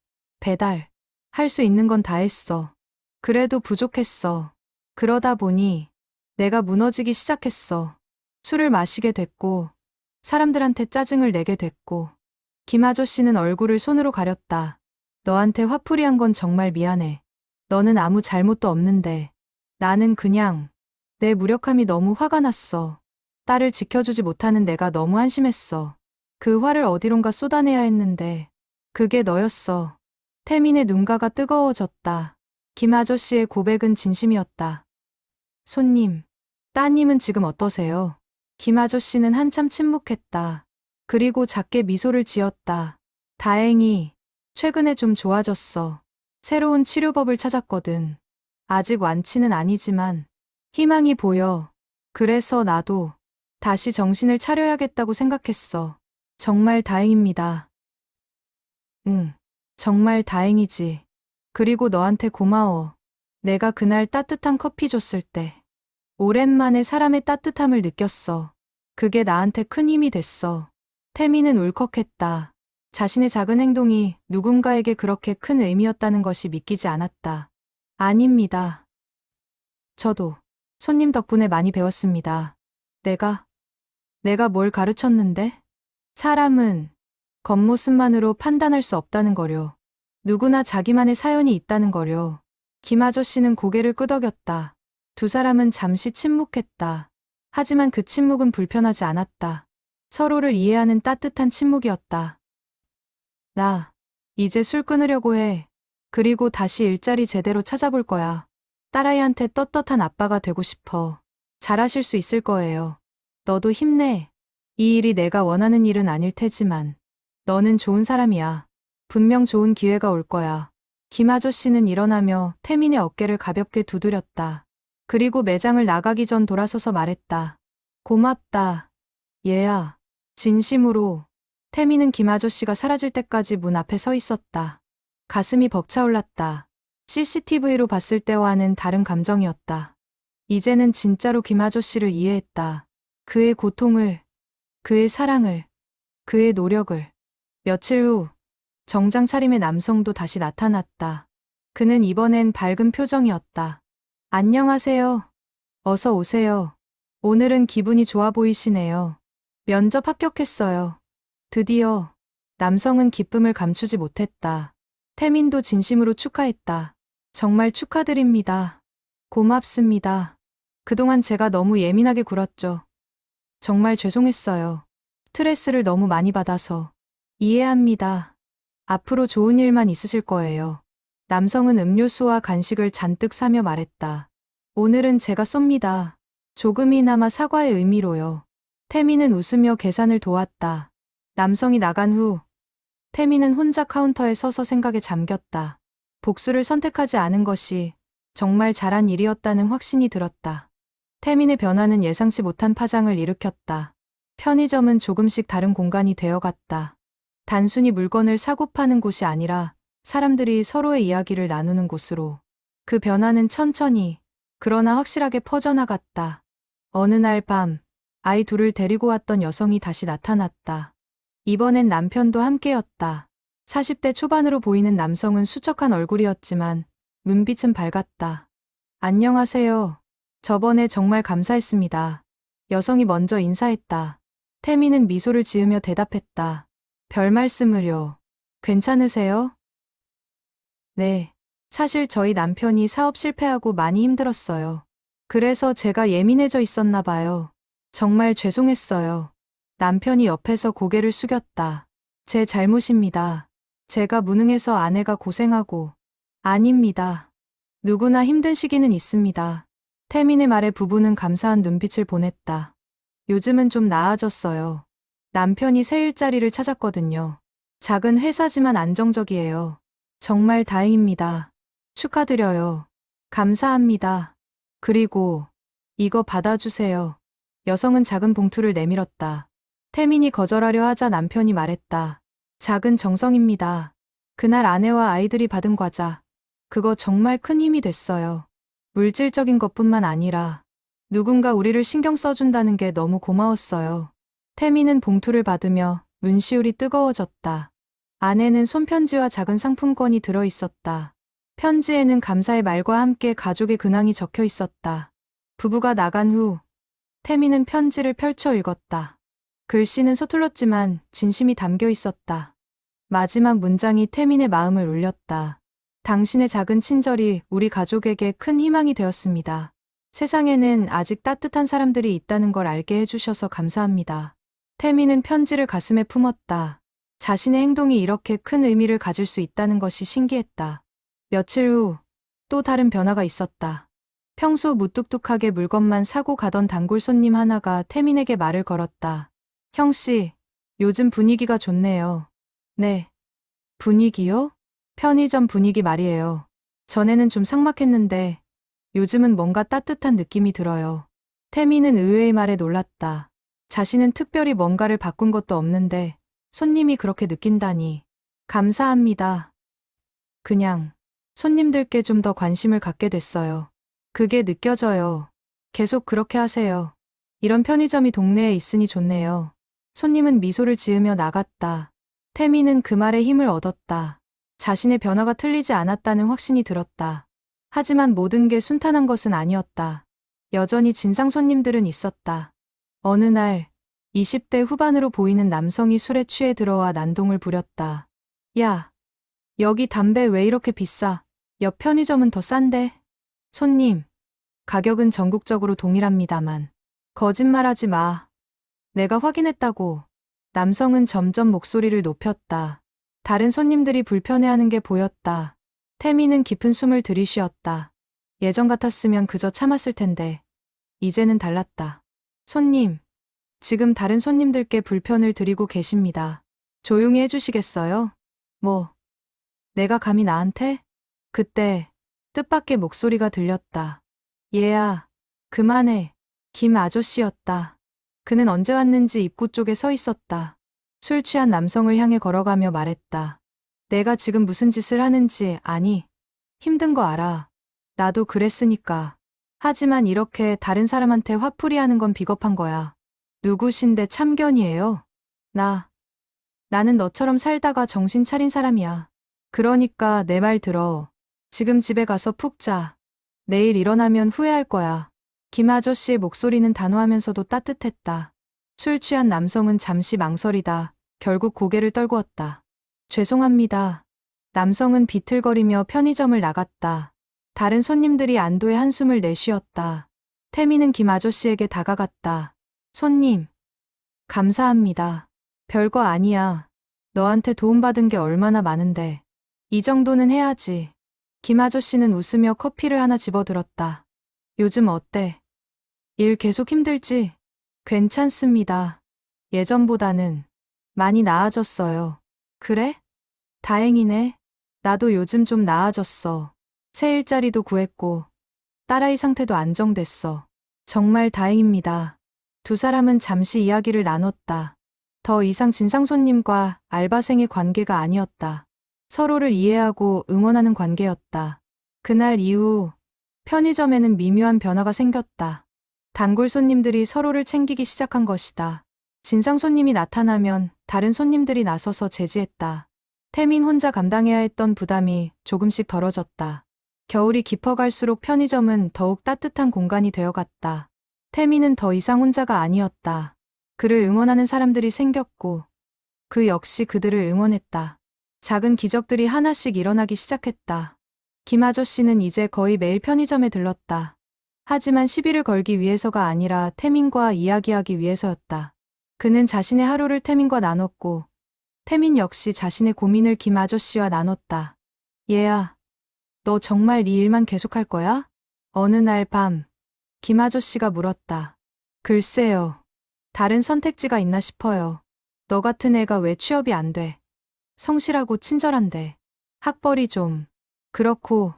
배달, 할 수 있는 건 다 했어. 그래도 부족했어. 그러다 보니 내가 무너지기 시작했어. 술을 마시게 됐고, 사람들한테 짜증을 내게 됐고, 김 아저씨는 얼굴을 손으로 가렸다. 너한테 화풀이한 건 정말 미안해. 너는 아무 잘못도 없는데. 나는 그냥 내 무력함이 너무 화가 났어. 딸을 지켜주지 못하는 내가 너무 한심했어. 그 화를 어디론가 쏟아내야 했는데 그게 너였어. 태민의 눈가가 뜨거워졌다. 김 아저씨의 고백은 진심이었다. 손님, 따님은 지금 어떠세요? 김 아저씨는 한참 침묵했다. 그리고 작게 미소를 지었다. 다행히 최근에 좀 좋아졌어. 새로운 치료법을 찾았거든. 아직 완치는 아니지만 희망이 보여. 그래서 나도 다시 정신을 차려야겠다고 생각했어. 정말 다행입니다. 응, 정말 다행이지. 그리고 너한테 고마워. 내가 그날 따뜻한 커피 줬을 때 오랜만에 사람의 따뜻함을 느꼈어. 그게 나한테 큰 힘이 됐어. 태미는 울컥했다. 자신의 작은 행동이 누군가에게 그렇게 큰 의미였다는 것이 믿기지 않았다. 아닙니다. 저도 손님 덕분에 많이 배웠습니다. 내가 뭘 가르쳤는데? 사람은 겉모습만으로 판단할 수 없다는 거려. 누구나 자기만의 사연이 있다는 거려. 김 아저씨는 고개를 끄덕였다. 두 사람은 잠시 침묵했다. 하지만 그 침묵은 불편하지 않았다. 서로를 이해하는 따뜻한 침묵이었다. 나 이제 술 끊으려고 해. 그리고 다시 일자리 제대로 찾아볼 거야. 딸아이한테 떳떳한 아빠가 되고 싶어. 잘하실 수 있을 거예요. 너도 힘내. 이 일이 내가 원하는 일은 아닐 테지만 너는 좋은 사람이야. 분명 좋은 기회가 올 거야. 김 아저씨는 일어나며 태민의 어깨를 가볍게 두드렸다. 그리고 매장을 나가기 전 돌아서서 말했다. 고맙다. 얘야. 진심으로. 태민은 김 아저씨가 사라질 때까지 문 앞에 서 있었다. 가슴이 벅차올랐다. CCTV로 봤을 때와는 다른 감정이었다. 이제는 진짜로 김 아저씨를 이해했다. 그의 고통을, 그의 사랑을, 그의 노력을. 며칠 후 정장 차림의 남성도 다시 나타났다. 그는 이번엔 밝은 표정이었다. 안녕하세요. 어서 오세요. 오늘은 기분이 좋아 보이시네요. 면접 합격했어요. 드디어. 남성은 기쁨을 감추지 못했다. 태민도 진심으로 축하했다. 정말 축하드립니다. 고맙습니다. 그동안 제가 너무 예민하게 굴었죠. 정말 죄송했어요. 스트레스를 너무 많이 받아서. 이해합니다. 앞으로 좋은 일만 있으실 거예요. 남성은 음료수와 간식을 잔뜩 사며 말했다. 오늘은 제가 쏩니다. 조금이나마 사과의 의미로요. 태민은 웃으며 계산을 도왔다. 남성이 나간 후 태민은 혼자 카운터에 서서 생각에 잠겼다. 복수를 선택하지 않은 것이 정말 잘한 일이었다는 확신이 들었다. 태민의 변화는 예상치 못한 파장을 일으켰다. 편의점은 조금씩 다른 공간이 되어갔다. 단순히 물건을 사고 파는 곳이 아니라 사람들이 서로의 이야기를 나누는 곳으로. 그 변화는 천천히, 그러나 확실하게 퍼져나갔다. 어느 날 밤, 아이 둘을 데리고 왔던 여성이 다시 나타났다. 이번엔 남편도 함께였다. 40대 초반으로 보이는 남성은 수척한 얼굴이었지만 눈빛은 밝았다. 안녕하세요. 저번에 정말 감사했습니다. 여성이 먼저 인사했다. 태미는 미소를 지으며 대답했다. 별 말씀을요. 괜찮으세요? 네. 사실 저희 남편이 사업 실패하고 많이 힘들었어요. 그래서 제가 예민해져 있었나 봐요. 정말 죄송했어요. 남편이 옆에서 고개를 숙였다. 제 잘못입니다. 제가 무능해서 아내가 고생하고. 아닙니다. 누구나 힘든 시기는 있습니다. 태민의 말에 부부는 감사한 눈빛을 보냈다. 요즘은 좀 나아졌어요. 남편이 새 일자리를 찾았거든요. 작은 회사지만 안정적이에요. 정말 다행입니다. 축하드려요. 감사합니다. 그리고 이거 받아주세요. 여성은 작은 봉투를 내밀었다. 태민이 거절하려 하자 남편이 말했다. 작은 정성입니다. 그날 아내와 아이들이 받은 과자. 그거 정말 큰 힘이 됐어요. 물질적인 것뿐만 아니라 누군가 우리를 신경 써준다는 게 너무 고마웠어요. 태민은 봉투를 받으며 눈시울이 뜨거워졌다. 안에는 손편지와 작은 상품권이 들어 있었다. 편지에는 감사의 말과 함께 가족의 근황이 적혀 있었다. 부부가 나간 후 태민은 편지를 펼쳐 읽었다. 글씨는 서툴렀지만 진심이 담겨 있었다. 마지막 문장이 태민의 마음을 울렸다. 당신의 작은 친절이 우리 가족에게 큰 희망이 되었습니다. 세상에는 아직 따뜻한 사람들이 있다는 걸 알게 해주셔서 감사합니다. 태민은 편지를 가슴에 품었다. 자신의 행동이 이렇게 큰 의미를 가질 수 있다는 것이 신기했다. 며칠 후 또 다른 변화가 있었다. 평소 무뚝뚝하게 물건만 사고 가던 단골 손님 하나가 태민에게 말을 걸었다. 형씨, 요즘 분위기가 좋네요. 네. 분위기요? 편의점 분위기 말이에요. 전에는 좀 삭막했는데 요즘은 뭔가 따뜻한 느낌이 들어요. 태민은 의외의 말에 놀랐다. 자신은 특별히 뭔가를 바꾼 것도 없는데 손님이 그렇게 느낀다니. 감사합니다. 그냥 손님들께 좀 더 관심을 갖게 됐어요. 그게 느껴져요. 계속 그렇게 하세요. 이런 편의점이 동네에 있으니 좋네요. 손님은 미소를 지으며 나갔다. 태민은 그 말에 힘을 얻었다. 자신의 변화가 틀리지 않았다는 확신이 들었다. 하지만 모든 게 순탄한 것은 아니었다. 여전히 진상 손님들은 있었다. 어느 날 20대 후반으로 보이는 남성이 술에 취해 들어와 난동을 부렸다. 야, 여기 담배 왜 이렇게 비싸? 옆 편의점은 더 싼데? 손님, 가격은 전국적으로 동일합니다만. 거짓말하지 마. 내가 확인했다고. 남성은 점점 목소리를 높였다. 다른 손님들이 불편해하는 게 보였다. 태미는 깊은 숨을 들이쉬었다. 예전 같았으면 그저 참았을 텐데. 이제는 달랐다. 손님, 지금 다른 손님들께 불편을 드리고 계십니다. 조용히 해주시겠어요? 뭐, 내가 감히 나한테? 그때 뜻밖의 목소리가 들렸다. 얘야, 그만해. 김 아저씨였다. 그는 언제 왔는지 입구 쪽에 서 있었다. 술 취한 남성을 향해 걸어가며 말했다. 내가 지금 무슨 짓을 하는지 아니. 힘든 거 알아. 나도 그랬으니까. 하지만 이렇게 다른 사람한테 화풀이하는 건 비겁한 거야. 누구신데 참견이에요? 나는 너처럼 살다가 정신 차린 사람이야. 그러니까 내 말 들어. 지금 집에 가서 푹 자. 내일 일어나면 후회할 거야. 김 아저씨의 목소리는 단호하면서도 따뜻했다. 술 취한 남성은 잠시 망설이다 결국 고개를 떨구었다. 죄송합니다. 남성은 비틀거리며 편의점을 나갔다. 다른 손님들이 안도의 한숨을 내쉬었다. 태미는 김 아저씨에게 다가갔다. 손님, 감사합니다. 별거 아니야. 너한테 도움받은 게 얼마나 많은데. 이 정도는 해야지. 김 아저씨는 웃으며 커피를 하나 집어들었다. 요즘 어때? 일 계속 힘들지? 괜찮습니다. 예전보다는 많이 나아졌어요. 그래? 다행이네. 나도 요즘 좀 나아졌어. 새 일자리도 구했고 딸아이 상태도 안정됐어. 정말 다행입니다. 두 사람은 잠시 이야기를 나눴다. 더 이상 진상 손님과 알바생의 관계가 아니었다. 서로를 이해하고 응원하는 관계였다. 그날 이후 편의점에는 미묘한 변화가 생겼다. 단골 손님들이 서로를 챙기기 시작한 것이다. 진상 손님이 나타나면 다른 손님들이 나서서 제지했다. 태민 혼자 감당해야 했던 부담이 조금씩 덜어졌다. 겨울이 깊어갈수록 편의점은 더욱 따뜻한 공간이 되어갔다. 태민은 더 이상 혼자가 아니었다. 그를 응원하는 사람들이 생겼고 그 역시 그들을 응원했다. 작은 기적들이 하나씩 일어나기 시작했다. 김 아저씨는 이제 거의 매일 편의점에 들렀다. 하지만 시비를 걸기 위해서가 아니라 태민과 이야기하기 위해서였다. 그는 자신의 하루를 태민과 나눴고 태민 역시 자신의 고민을 김 아저씨와 나눴다. 얘야, 너 정말 네 일만 계속할 거야? 어느 날 밤, 김 아저씨가 물었다. 글쎄요. 다른 선택지가 있나 싶어요. 너 같은 애가 왜 취업이 안 돼? 성실하고 친절한데. 학벌이 좀 그렇고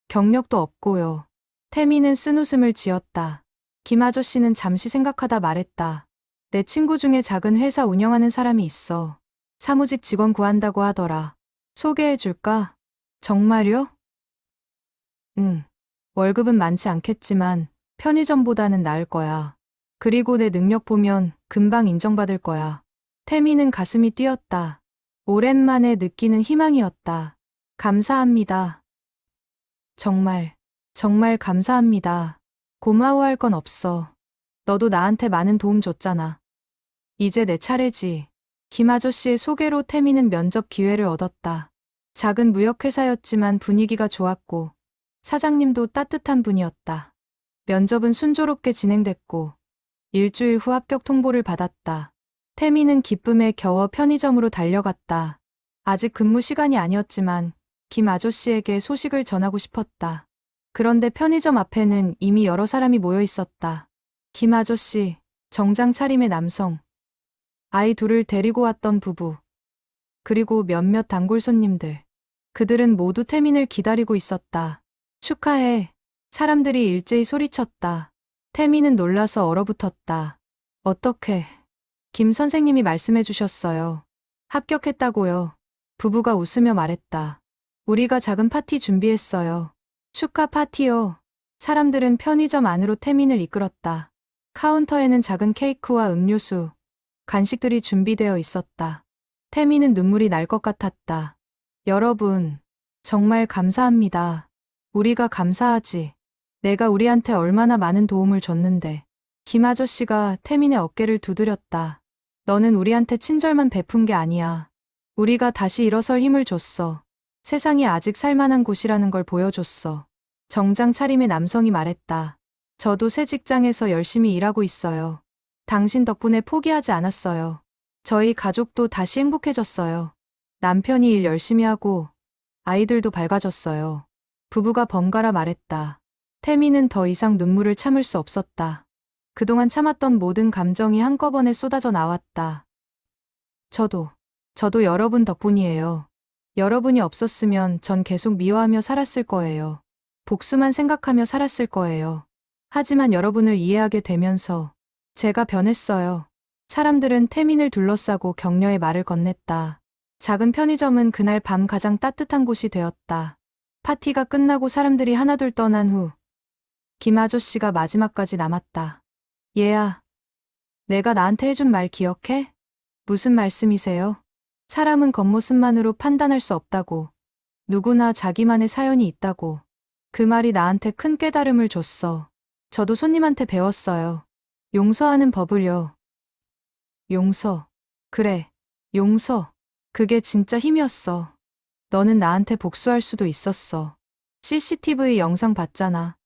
경력도 없고요. 태미는 쓴웃음을 지었다. 김 아저씨는 잠시 생각하다 말했다. 내 친구 중에 작은 회사 운영하는 사람이 있어. 사무직 직원 구한다고 하더라. 소개해 줄까? 정말요? 응. 월급은 많지 않겠지만 편의점보다는 나을 거야. 그리고 내 능력 보면 금방 인정받을 거야. 태미는 가슴이 뛰었다. 오랜만에 느끼는 희망이었다. 감사합니다. 정말 감사합니다. 고마워할 건 없어. 너도 나한테 많은 도움 줬잖아. 이제 내 차례지. 김 아저씨의 소개로 태미는 면접 기회를 얻었다. 작은 무역회사였지만 분위기가 좋았고 사장님도 따뜻한 분이었다. 면접은 순조롭게 진행됐고 일주일 후 합격 통보를 받았다. 태미는 기쁨에 겨워 편의점으로 달려갔다. 아직 근무 시간이 아니었지만 김 아저씨에게 소식을 전하고 싶었다. 그런데 편의점 앞에는 이미 여러 사람이 모여 있었다. 김 아저씨, 정장 차림의 남성, 아이 둘을 데리고 왔던 부부, 그리고 몇몇 단골 손님들. 그들은 모두 태민을 기다리고 있었다. 축하해. 사람들이 일제히 소리쳤다. 태민은 놀라서 얼어붙었다. 어떻게? 김 선생님이 말씀해 주셨어요. 합격했다고요. 부부가 웃으며 말했다. 우리가 작은 파티 준비했어요. 축하 파티요. 사람들은 편의점 안으로 태민을 이끌었다. 카운터에는 작은 케이크와 음료수, 간식들이 준비되어 있었다. 태민은 눈물이 날 것 같았다. 여러분, 정말 감사합니다. 우리가 감사하지. 내가 우리한테 얼마나 많은 도움을 줬는데. 김 아저씨가 태민의 어깨를 두드렸다. 너는 우리한테 친절만 베푼 게 아니야. 우리가 다시 일어설 힘을 줬어. 세상이 아직 살만한 곳이라는 걸 보여줬어. 정장 차림의 남성이 말했다. 저도 새 직장에서 열심히 일하고 있어요. 당신 덕분에 포기하지 않았어요. 저희 가족도 다시 행복해졌어요. 남편이 일 열심히 하고 아이들도 밝아졌어요. 부부가 번갈아 말했다. 태미는 더 이상 눈물을 참을 수 없었다. 그동안 참았던 모든 감정이 한꺼번에 쏟아져 나왔다. 저도 여러분 덕분이에요. 여러분이 없었으면 전 계속 미워하며 살았을 거예요. 복수만 생각하며 살았을 거예요. 하지만 여러분을 이해하게 되면서 제가 변했어요. 사람들은 태민을 둘러싸고 격려의 말을 건넸다. 작은 편의점은 그날 밤 가장 따뜻한 곳이 되었다. 파티가 끝나고 사람들이 하나둘 떠난 후 김 아저씨가 마지막까지 남았다. 얘야, 내가 나한테 해준 말 기억해? 무슨 말씀이세요? 사람은 겉모습만으로 판단할 수 없다고. 누구나 자기만의 사연이 있다고. 그 말이 나한테 큰 깨달음을 줬어. 저도 손님한테 배웠어요. 용서하는 법을요. 용서. 그래, 용서. 그게 진짜 힘이었어. 너는 나한테 복수할 수도 있었어. CCTV 영상 봤잖아.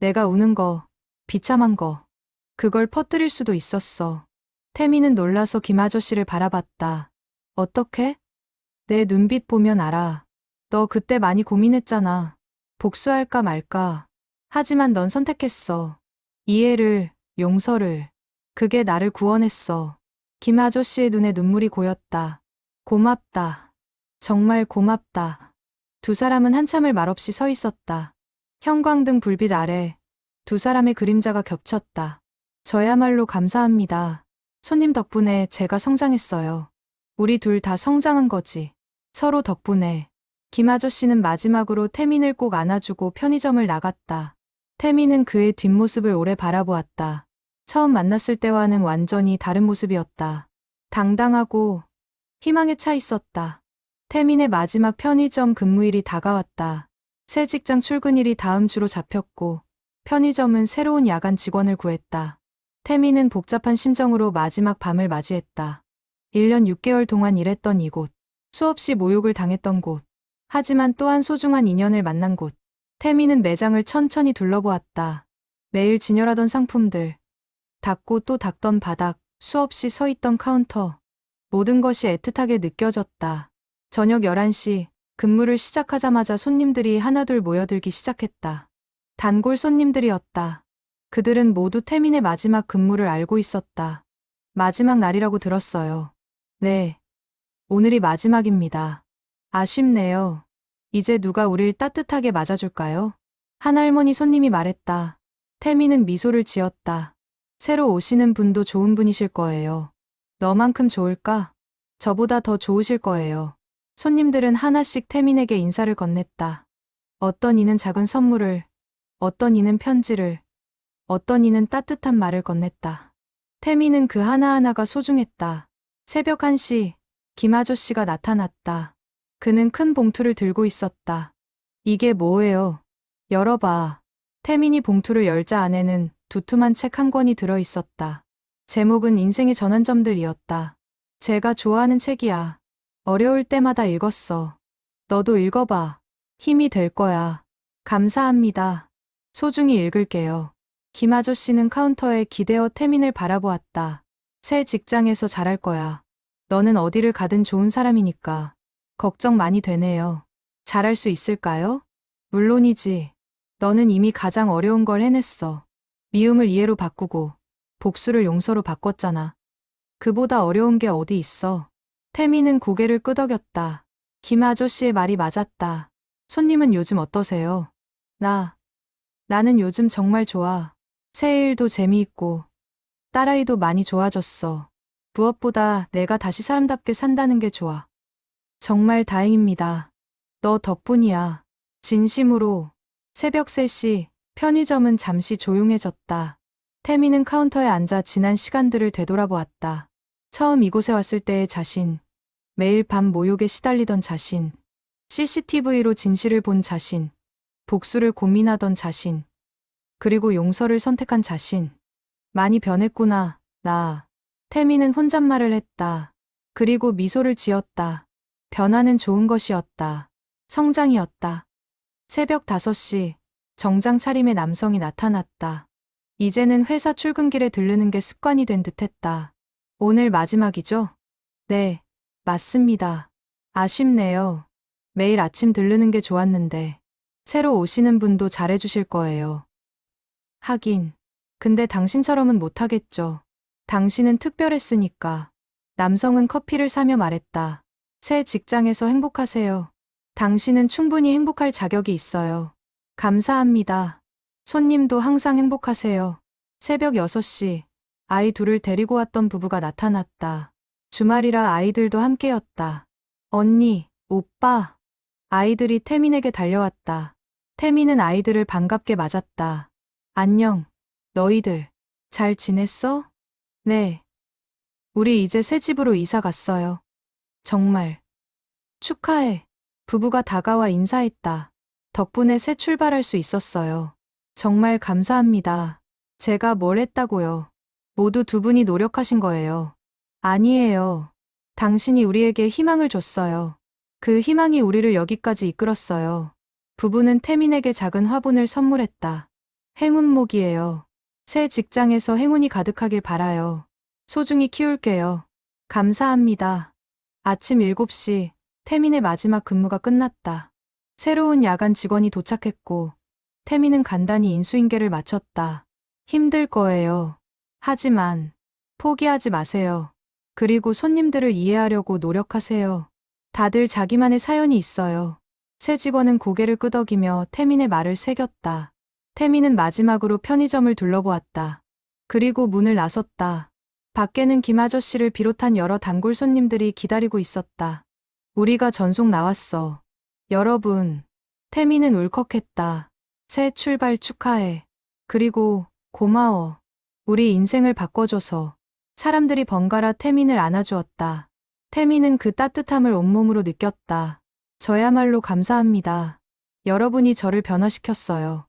내가 우는 거, 비참한 거. 그걸 퍼뜨릴 수도 있었어. 태미는 놀라서 김 아저씨를 바라봤다. 어떻게? 내 눈빛 보면 알아. 너 그때 많이 고민했잖아. 복수할까 말까. 하지만 넌 선택했어. 이해를, 용서를. 그게 나를 구원했어. 김 아저씨의 눈에 눈물이 고였다. 고맙다. 정말 고맙다. 두 사람은 한참을 말없이 서 있었다. 형광등 불빛 아래 두 사람의 그림자가 겹쳤다. 저야말로 감사합니다. 손님 덕분에 제가 성장했어요. 우리 둘 다 성장한 거지. 서로 덕분에. 김 아저씨는 마지막으로 태민을 꼭 안아주고 편의점을 나갔다. 태민은 그의 뒷모습을 오래 바라보았다. 처음 만났을 때와는 완전히 다른 모습이었다. 당당하고 희망에 차 있었다. 태민의 마지막 편의점 근무일이 다가왔다. 새 직장 출근일이 다음 주로 잡혔고 편의점은 새로운 야간 직원을 구했다. 태민은 복잡한 심정으로 마지막 밤을 맞이했다. 1년 6개월 동안 일했던 이곳. 수없이 모욕을 당했던 곳. 하지만 또한 소중한 인연을 만난 곳. 태미는 매장을 천천히 둘러보았다. 매일 진열하던 상품들. 닦고 또 닦던 바닥, 수없이 서 있던 카운터. 모든 것이 애틋하게 느껴졌다. 저녁 11시, 근무를 시작하자마자 손님들이 하나둘 모여들기 시작했다. 단골 손님들이었다. 그들은 모두 태민의 마지막 근무를 알고 있었다. 마지막 날이라고 들었어요. 네. 오늘이 마지막입니다. 아쉽네요. 이제 누가 우릴 따뜻하게 맞아줄까요? 한 할머니 손님이 말했다. 태민은 미소를 지었다. 새로 오시는 분도 좋은 분이실 거예요. 너만큼 좋을까? 저보다 더 좋으실 거예요. 손님들은 하나씩 태민에게 인사를 건넸다. 어떤 이는 작은 선물을, 어떤 이는 편지를, 어떤 이는 따뜻한 말을 건넸다. 태민은 그 하나하나가 소중했다. 새벽 1시, 김 아저씨가 나타났다. 그는 큰 봉투를 들고 있었다. 이게 뭐예요? 열어봐. 태민이 봉투를 열자 안에는 두툼한 책 한 권이 들어 있었다. 제목은 인생의 전환점들이었다. 제가 좋아하는 책이야. 어려울 때마다 읽었어. 너도 읽어봐. 힘이 될 거야. 감사합니다. 소중히 읽을게요. 김 아저씨는 카운터에 기대어 태민을 바라보았다. 새 직장에서 잘할 거야. 너는 어디를 가든 좋은 사람이니까. 걱정 많이 되네요. 잘할 수 있을까요? 물론이지. 너는 이미 가장 어려운 걸 해냈어. 미움을 이해로 바꾸고 복수를 용서로 바꿨잖아. 그보다 어려운 게 어디 있어. 태민은 고개를 끄덕였다. 김 아저씨의 말이 맞았다. 손님은 요즘 어떠세요? 나는 요즘 정말 좋아. 새 일도 재미있고 딸아이도 많이 좋아졌어. 무엇보다 내가 다시 사람답게 산다는 게 좋아. 정말 다행입니다. 너 덕분이야. 진심으로. 새벽 3시, 편의점은 잠시 조용해졌다. 태민은 카운터에 앉아 지난 시간들을 되돌아보았다. 처음 이곳에 왔을 때의 자신, 매일 밤 모욕에 시달리던 자신, CCTV로 진실을 본 자신, 복수를 고민하던 자신, 그리고 용서를 선택한 자신. 많이 변했구나, 나. 태민은 혼잣말을 했다. 그리고 미소를 지었다. 변화는 좋은 것이었다. 성장이었다. 새벽 5시, 정장 차림의 남성이 나타났다. 이제는 회사 출근길에 들르는 게 습관이 된 듯했다. 오늘 마지막이죠? 네, 맞습니다. 아쉽네요. 매일 아침 들르는 게 좋았는데 새로 오시는 분도 잘해주실 거예요. 하긴. 근데 당신처럼은 못하겠죠. 당신은 특별했으니까. 남성은 커피를 사며 말했다. 새 직장에서 행복하세요. 당신은 충분히 행복할 자격이 있어요. 감사합니다. 손님도 항상 행복하세요. 새벽 6시, 아이 둘을 데리고 왔던 부부가 나타났다. 주말이라 아이들도 함께였다. 언니, 오빠. 아이들이 태민에게 달려왔다. 태민은 아이들을 반갑게 맞았다. 안녕, 너희들. 잘 지냈어? 네. 우리 이제 새 집으로 이사 갔어요. 정말. 축하해. 부부가 다가와 인사했다. 덕분에 새 출발할 수 있었어요. 정말 감사합니다. 제가 뭘 했다고요? 모두 두 분이 노력하신 거예요. 아니에요. 당신이 우리에게 희망을 줬어요. 그 희망이 우리를 여기까지 이끌었어요. 부부는 태민에게 작은 화분을 선물했다. 행운목이에요. 새 직장에서 행운이 가득하길 바라요. 소중히 키울게요. 감사합니다. 아침 7시, 태민의 마지막 근무가 끝났다. 새로운 야간 직원이 도착했고, 태민은 간단히 인수인계를 마쳤다. 힘들 거예요. 하지만, 포기하지 마세요. 그리고 손님들을 이해하려고 노력하세요. 다들 자기만의 사연이 있어요. 새 직원은 고개를 끄덕이며 태민의 말을 새겼다. 태민은 마지막으로 편의점을 둘러보았다. 그리고 문을 나섰다. 밖에는 김 아저씨를 비롯한 여러 단골 손님들이 기다리고 있었다. 우리가 전속 나왔어. 여러분. 태민은 울컥했다. 새 출발 축하해. 그리고 고마워. 우리 인생을 바꿔줘서. 사람들이 번갈아 태민을 안아주었다. 태민은 그 따뜻함을 온몸으로 느꼈다. 저야말로 감사합니다. 여러분이 저를 변화시켰어요.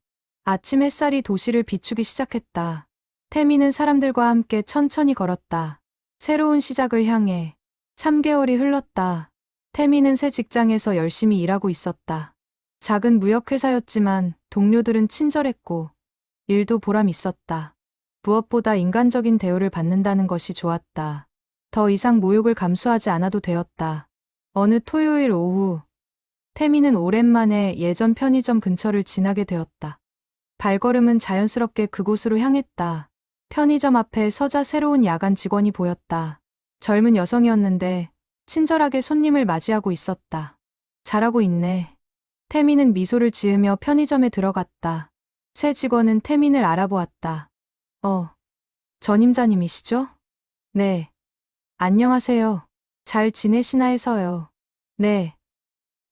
아침 햇살이 도시를 비추기 시작했다. 태민은 사람들과 함께 천천히 걸었다. 새로운 시작을 향해. 3개월이 흘렀다. 태미는 새 직장에서 열심히 일하고 있었다. 작은 무역회사였지만 동료들은 친절했고 일도 보람 있었다. 무엇보다 인간적인 대우를 받는다는 것이 좋았다. 더 이상 모욕을 감수하지 않아도 되었다. 어느 토요일 오후, 태미는 오랜만에 예전 편의점 근처를 지나게 되었다. 발걸음은 자연스럽게 그곳으로 향했다. 편의점 앞에 서자 새로운 야간 직원이 보였다. 젊은 여성이었는데 친절하게 손님을 맞이하고 있었다. 잘하고 있네. 태미는 미소를 지으며 편의점에 들어갔다. 새 직원은 태민을 알아보았다. 전임자님이시죠? 네. 안녕하세요. 잘 지내시나 해서요. 네.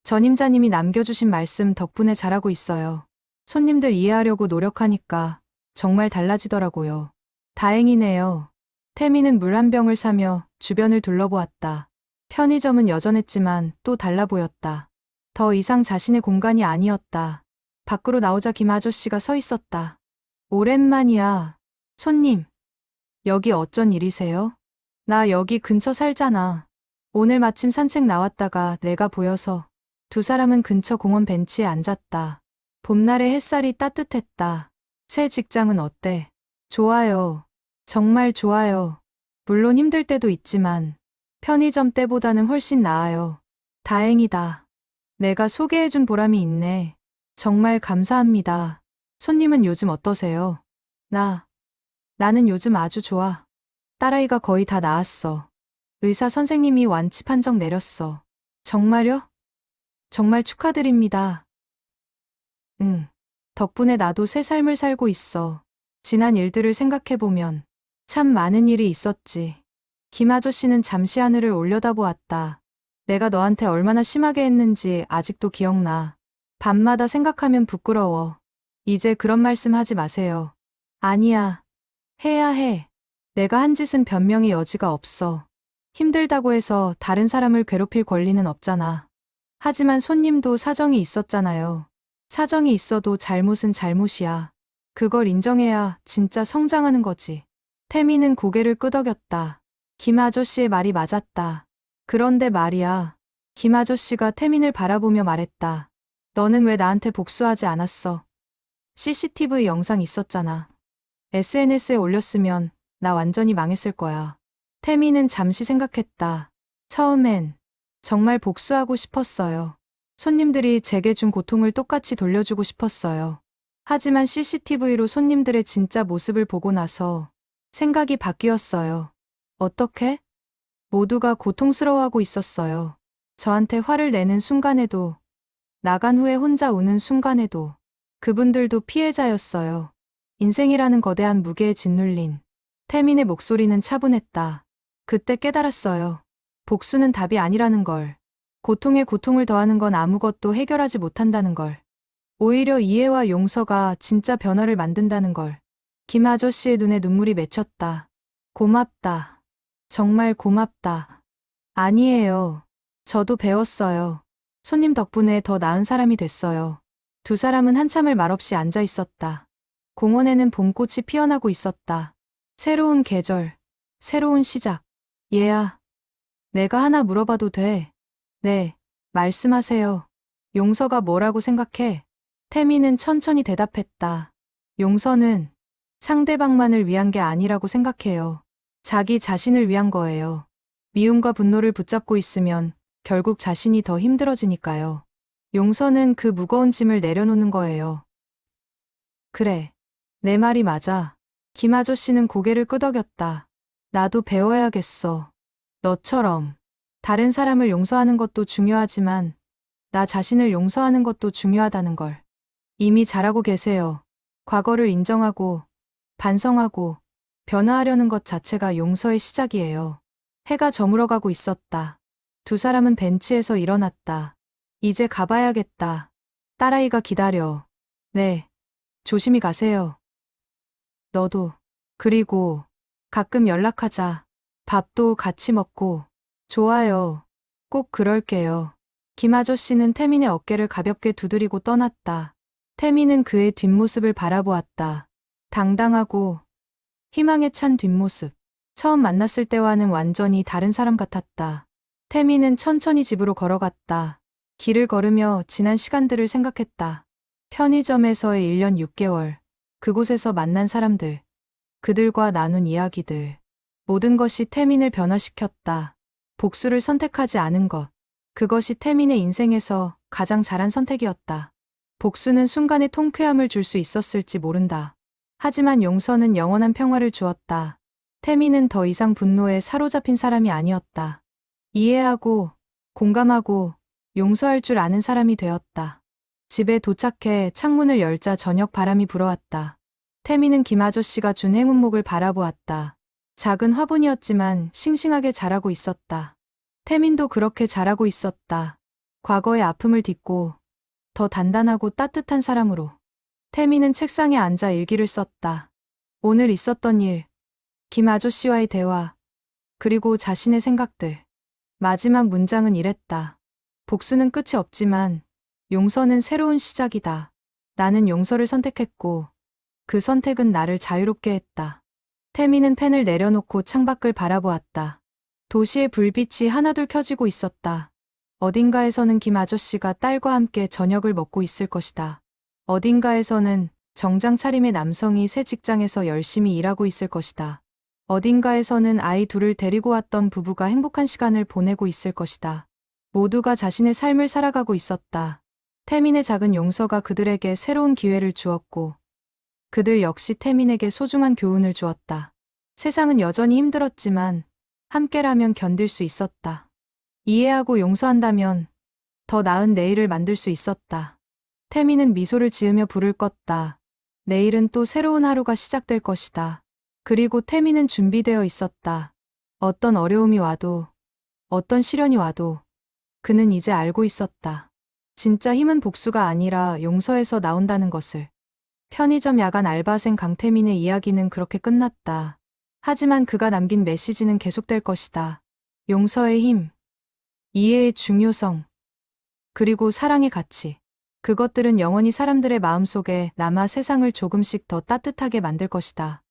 전임자님이 남겨주신 말씀 덕분에 잘하고 있어요. 손님들 이해하려고 노력하니까 정말 달라지더라고요. 다행이네요. 태미는 물 한 병을 사며 주변을 둘러보았다. 편의점은 여전했지만 또 달라 보였다. 더 이상 자신의 공간이 아니었다. 밖으로 나오자 김 아저씨가 서 있었다. 오랜만이야. 손님, 여기 어쩐 일이세요? 나 여기 근처 살잖아. 오늘 마침 산책 나왔다가 내가 보여서. 두 사람은 근처 공원 벤치에 앉았다. 봄날의 햇살이 따뜻했다. 새 직장은 어때? 좋아요. 정말 좋아요. 물론 힘들 때도 있지만 편의점 때보다는 훨씬 나아요. 다행이다. 내가 소개해준 보람이 있네. 정말 감사합니다. 손님은 요즘 어떠세요? 나는 요즘 아주 좋아. 딸아이가 거의 다 나았어. 의사 선생님이 완치 판정 내렸어. 정말요? 정말 축하드립니다. 응. 덕분에 나도 새 삶을 살고 있어. 지난 일들을 생각해보면 참 많은 일이 있었지. 김 아저씨는 잠시 하늘을 올려다보았다. 내가 너한테 얼마나 심하게 했는지 아직도 기억나. 밤마다 생각하면 부끄러워. 이제 그런 말씀 하지 마세요. 아니야. 해야 해. 내가 한 짓은 변명의 여지가 없어. 힘들다고 해서 다른 사람을 괴롭힐 권리는 없잖아. 하지만 손님도 사정이 있었잖아요. 사정이 있어도 잘못은 잘못이야. 그걸 인정해야 진짜 성장하는 거지. 태미는 고개를 끄덕였다. 김 아저씨의 말이 맞았다. 그런데 말이야. 김 아저씨가 태민을 바라보며 말했다. 너는 왜 나한테 복수하지 않았어? CCTV 영상 있었잖아. SNS에 올렸으면 나 완전히 망했을 거야. 태민은 잠시 생각했다. 처음엔 정말 복수하고 싶었어요. 손님들이 제게 준 고통을 똑같이 돌려주고 싶었어요. 하지만 CCTV로 손님들의 진짜 모습을 보고 나서 생각이 바뀌었어요. 어떻게? 모두가 고통스러워하고 있었어요. 저한테 화를 내는 순간에도, 나간 후에 혼자 우는 순간에도, 그분들도 피해자였어요. 인생이라는 거대한 무게에 짓눌린 태민의 목소리는 차분했다. 그때 깨달았어요. 복수는 답이 아니라는 걸. 고통에 고통을 더하는 건 아무것도 해결하지 못한다는 걸. 오히려 이해와 용서가 진짜 변화를 만든다는 걸. 김 아저씨의 눈에 눈물이 맺혔다. 고맙다. 정말 고맙다. 아니에요. 저도 배웠어요. 손님 덕분에 더 나은 사람이 됐어요. 두 사람은 한참을 말없이 앉아 있었다. 공원에는 봄꽃이 피어나고 있었다. 새로운 계절, 새로운 시작. 얘야, 내가 하나 물어봐도 돼? 네, 말씀하세요. 용서가 뭐라고 생각해? 태미는 천천히 대답했다. 용서는 상대방만을 위한 게 아니라고 생각해요. 자기 자신을 위한 거예요. 미움과 분노를 붙잡고 있으면 결국 자신이 더 힘들어지니까요. 용서는 그 무거운 짐을 내려놓는 거예요. 그래, 내 말이 맞아. 김 아저씨는 고개를 끄덕였다. 나도 배워야겠어. 너처럼. 다른 사람을 용서하는 것도 중요하지만 나 자신을 용서하는 것도 중요하다는 걸. 이미 잘하고 계세요. 과거를 인정하고 반성하고 변화하려는 것 자체가 용서의 시작이에요. 해가 저물어가고 있었다. 두 사람은 벤치에서 일어났다. 이제 가봐야겠다. 딸아이가 기다려. 네. 조심히 가세요. 너도. 그리고 가끔 연락하자. 밥도 같이 먹고. 좋아요. 꼭 그럴게요. 김 아저씨는 태민의 어깨를 가볍게 두드리고 떠났다. 태민은 그의 뒷모습을 바라보았다. 당당하고 희망에 찬 뒷모습. 처음 만났을 때와는 완전히 다른 사람 같았다. 태미는 천천히 집으로 걸어갔다. 길을 걸으며 지난 시간들을 생각했다. 편의점에서의 1년 6개월, 그곳에서 만난 사람들, 그들과 나눈 이야기들. 모든 것이 태민을 변화시켰다. 복수를 선택하지 않은 것. 그것이 태민의 인생에서 가장 잘한 선택이었다. 복수는 순간의 통쾌함을 줄 수 있었을지 모른다. 하지만 용서는 영원한 평화를 주었다. 태민은 더 이상 분노에 사로잡힌 사람이 아니었다. 이해하고, 공감하고, 용서할 줄 아는 사람이 되었다. 집에 도착해 창문을 열자 저녁 바람이 불어왔다. 태민은 김 아저씨가 준 행운목을 바라보았다. 작은 화분이었지만 싱싱하게 자라고 있었다. 태민도 그렇게 자라고 있었다. 과거의 아픔을 딛고 더 단단하고 따뜻한 사람으로. 태민은 책상에 앉아 일기를 썼다. 오늘 있었던 일, 김 아저씨와의 대화, 그리고 자신의 생각들. 마지막 문장은 이랬다. 복수는 끝이 없지만 용서는 새로운 시작이다. 나는 용서를 선택했고 그 선택은 나를 자유롭게 했다. 태민은 펜을 내려놓고 창밖을 바라보았다. 도시의 불빛이 하나둘 켜지고 있었다. 어딘가에서는 김 아저씨가 딸과 함께 저녁을 먹고 있을 것이다. 어딘가에서는 정장 차림의 남성이 새 직장에서 열심히 일하고 있을 것이다. 어딘가에서는 아이 둘을 데리고 왔던 부부가 행복한 시간을 보내고 있을 것이다. 모두가 자신의 삶을 살아가고 있었다. 태민의 작은 용서가 그들에게 새로운 기회를 주었고 그들 역시 태민에게 소중한 교훈을 주었다. 세상은 여전히 힘들었지만 함께라면 견딜 수 있었다. 이해하고 용서한다면 더 나은 내일을 만들 수 있었다. 태민은 미소를 지으며 불을 껐다. 내일은 또 새로운 하루가 시작될 것이다. 그리고 태민은 준비되어 있었다. 어떤 어려움이 와도, 어떤 시련이 와도 그는 이제 알고 있었다. 진짜 힘은 복수가 아니라 용서에서 나온다는 것을. 편의점 야간 알바생 강태민의 이야기는 그렇게 끝났다. 하지만 그가 남긴 메시지는 계속될 것이다. 용서의 힘, 이해의 중요성, 그리고 사랑의 가치. 그것들은 영원히 사람들의 마음속에 남아 세상을 조금씩 더 따뜻하게 만들 것이다.